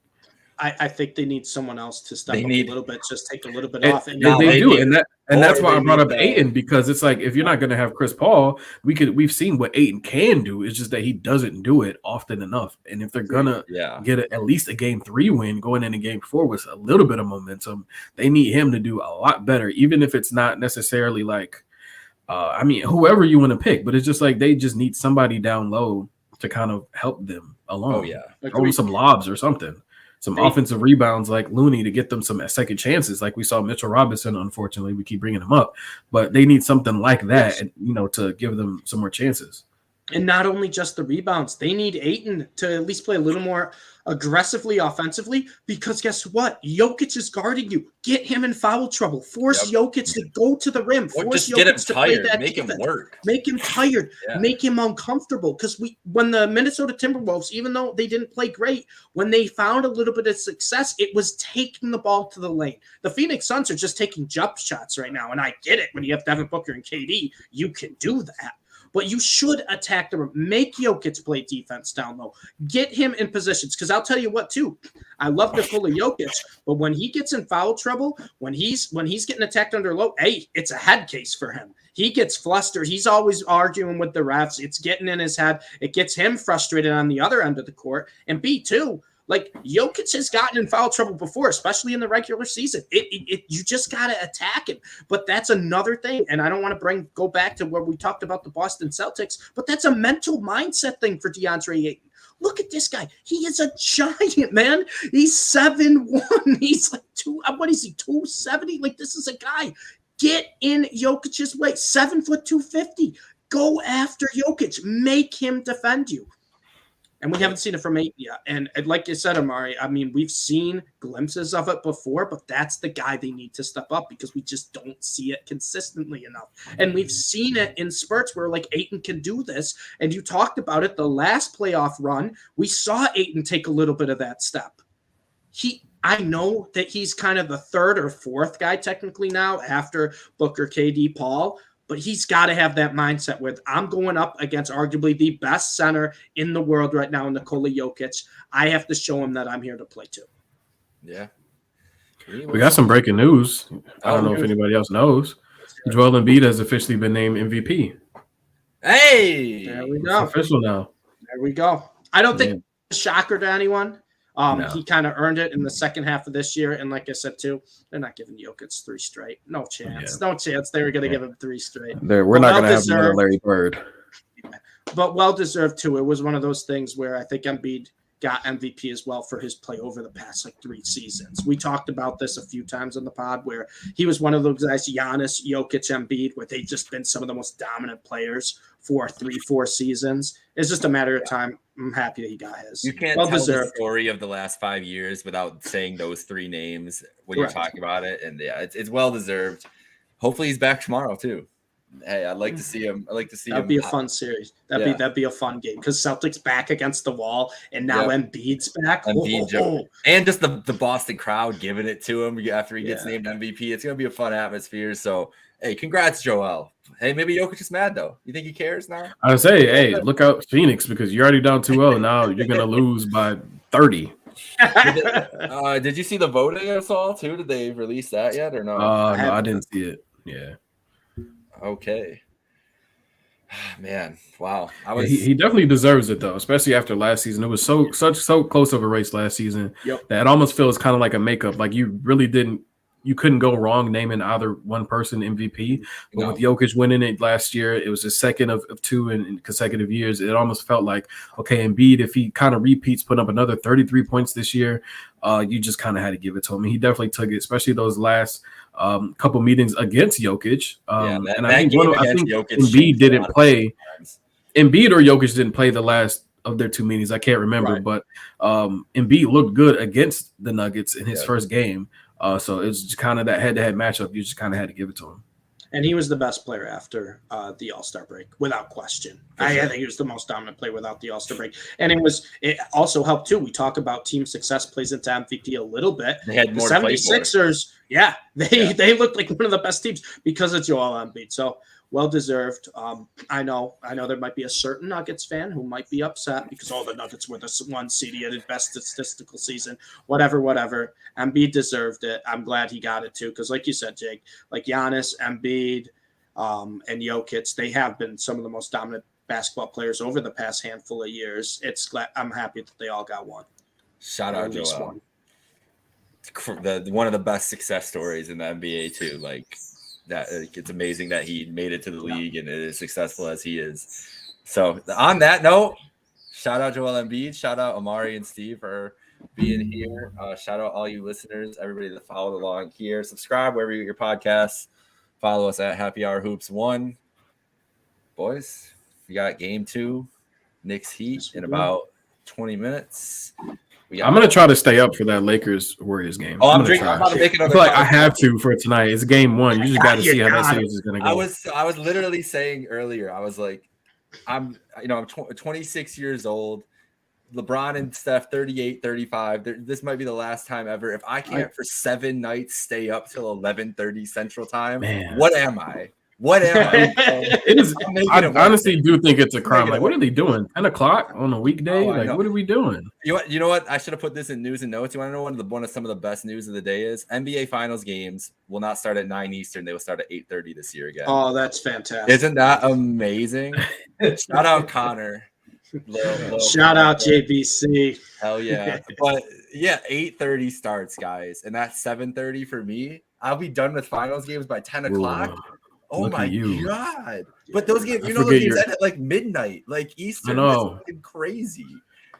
Speaker 2: I think they need someone else to step up a little bit, just take a little bit off. And
Speaker 3: they do, and that's why I brought up Ayton, because it's like, if you're not going to have Chris Paul, we've seen what Ayton can do. It's just that he doesn't do it often enough. And if they're gonna get at least a game 3 win going into game 4 with a little bit of momentum, they need him to do a lot better, even if it's not necessarily like, whoever you want to pick, but it's just like they just need somebody down low to kind of help them along. Throw them some lobs or something. Some offensive rebounds like Looney to get them some second chances, like we saw Mitchell Robinson. Unfortunately, we keep bringing him up, but they need something like that, and to give them some more chances.
Speaker 2: And not only just the rebounds, they need Ayton to at least play a little more aggressively offensively, because guess what? Jokic is guarding you. Get him in foul trouble. Force Jokic to go to the rim. Force Jokic to play that
Speaker 1: defense. Make him work.
Speaker 2: Make him tired. Make him uncomfortable. Because when the Minnesota Timberwolves, even though they didn't play great, when they found a little bit of success, it was taking the ball to the lane. The Phoenix Suns are just taking jump shots right now, and I get it. When you have Devin Booker and KD, you can do that. But you should attack the rim. Make Jokic play defense down low. Get him in positions. Because I'll tell you what, too. I love Nikola Jokic, but when he gets in foul trouble, when he's getting attacked under low, it's a head case for him. He gets flustered. He's always arguing with the refs. It's getting in his head. It gets him frustrated on the other end of the court. And B, too, like Jokic has gotten in foul trouble before, especially in the regular season. You just got to attack him. But that's another thing. And I don't want to go back to where we talked about the Boston Celtics, but that's a mental mindset thing for DeAndre Ayton. Look at this guy. He is a giant, man. He's 7'1". He's like 270? Like, this is a guy. Get in Jokic's way. 7 foot 250. Go after Jokic. Make him defend you. And we haven't seen it from Ayton yet. And like you said, Amari, I mean, we've seen glimpses of it before, but that's the guy they need to step up, because we just don't see it consistently enough. And we've seen it in spurts where, like, Ayton can do this. And you talked about it, the last playoff run, we saw Ayton take a little bit of that step. I know that he's kind of the third or fourth guy technically now after Booker, KD, Paul, but he's got to have that mindset with, I'm going up against arguably the best center in the world right now, Nikola Jokic. I have to show him that I'm here to play too.
Speaker 1: Yeah.
Speaker 3: We got some breaking news. I don't know if anybody else knows. Joel Embiid has officially been named MVP.
Speaker 1: Hey!
Speaker 2: There we go.
Speaker 3: It's official now.
Speaker 2: There we go. I don't think it's a shocker to anyone. He kind of earned it in the second half of this year. And like I said, too, they're not giving Jokic 3 straight. No chance.
Speaker 3: Yeah.
Speaker 2: No chance they were going to give him 3 straight.
Speaker 3: We're not going to have another Larry Bird.
Speaker 2: But well-deserved, too. It was one of those things where I think Embiid got MVP as well for his play over the past 3 seasons. We talked about this a few times on the pod where he was one of those guys, Giannis, Jokic, Embiid, where they've just been some of the most dominant players for 3-4 seasons. It's just a matter of time. I'm happy that he got his.
Speaker 1: You can't tell the story of the last 5 years without saying those 3 names when you're talking about it. And yeah, it's well-deserved. Hopefully he's back tomorrow too. Hey, I'd like to see him. That'd
Speaker 2: be a fun series. That'd be a fun game because Celtics back against the wall, and now Embiid's back.
Speaker 1: And just the Boston crowd giving it to him after he gets named MVP. It's gonna be a fun atmosphere. So, hey, congrats, Joel. Hey, maybe Jokic is mad though. You think he cares now?
Speaker 3: I say, hey, look out, Phoenix, because you're already down 2-0. Now you're gonna lose by 30.
Speaker 1: Did you see the voting at all too? Did they release that yet or no?
Speaker 3: No, I didn't see it. Yeah.
Speaker 1: Okay. Man, wow.
Speaker 3: He definitely deserves it though, especially after last season. It was so close of a race last season that it almost feels kind of like a makeup. Like you couldn't go wrong naming either one person MVP. But with Jokic winning it last year, it was the second of 2 in consecutive years. It almost felt like, okay, Embiid, if he kind of repeats, putting up another 33 points this year, you just kind of had to give it to him. He definitely took it, especially those last couple meetings against Jokic. And I think Embiid didn't play. Embiid or Jokic didn't play the last of their 2 meetings. I can't remember, but Embiid looked good against the Nuggets in his first game. So it's just kind of that head-to-head matchup. You just kind of had to give it to him.
Speaker 2: And he was the best player after the All-Star break, without question. I think he was the most dominant player without the All-Star break. And it also helped, too. We talk about team success plays into MVP a little bit.
Speaker 1: They had more
Speaker 2: the 76ers, they looked like one of the best teams because of Joel Embiid. So, well-deserved. I know there might be a certain Nuggets fan who might be upset because the Nuggets were the 1 seed. He had the best statistical season. Whatever. Embiid deserved it. I'm glad he got it too because, like you said, Jake, like Giannis, Embiid, and Jokic, they have been some of the most dominant basketball players over the past handful of years. I'm happy that they all got one.
Speaker 1: Shout out Joel. One of the best success stories in the NBA too. Like. That it's amazing that he made it to the league and is as successful as he is. So on that note, shout out Joel Embiid, shout out Amari and Steve for being here. Shout out all you listeners, everybody that followed along here. Subscribe wherever you get your podcasts. Follow us at Happy Hour Hoops 1. Boys, we got game 2, Knicks Heat in about 20 minutes.
Speaker 3: I'm gonna try to stay up for that Lakers Warriors game.
Speaker 1: I'm about to make another.
Speaker 3: I feel like I have to for tonight. It's game 1. You just got to see how that series is gonna go.
Speaker 1: I was literally saying earlier. I was like, I'm 26 years old. LeBron and Steph 38, 35. This might be the last time ever. If I can't for 7 nights stay up till 11:30 Central Time, what am I? What am I?
Speaker 3: I honestly do think it's a crime. Like, what are they doing? 10 o'clock on a weekday? What are we doing?
Speaker 1: You know what? I should have put this in news and notes. You want to know one of some of the best news of the day is NBA Finals games will not start at 9 Eastern. They will start at 8:30 this year again.
Speaker 2: Oh, that's fantastic!
Speaker 1: Isn't that amazing? Shout out Connor.
Speaker 2: Shout out JBC.
Speaker 1: Hell yeah! But yeah, 8:30 starts, guys, and that's 7:30 for me. I'll be done with finals games by 10 o'clock. Oh my god! But those games, those games end at like midnight, like Eastern. I know. That's fucking crazy.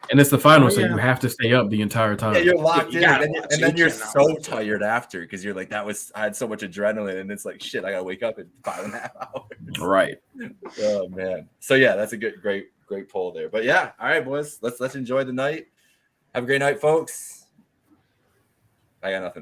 Speaker 3: And it's the final, so you have to stay up the entire time.
Speaker 1: Yeah, you're locked in, and then you're so tired after because you're like, I had so much adrenaline, and it's like, shit, I gotta wake up in 5.5 hours.
Speaker 3: Right.
Speaker 1: Oh man. So yeah, that's a great poll there. But yeah, all right, boys, let's enjoy the night. Have a great night, folks. I got nothing.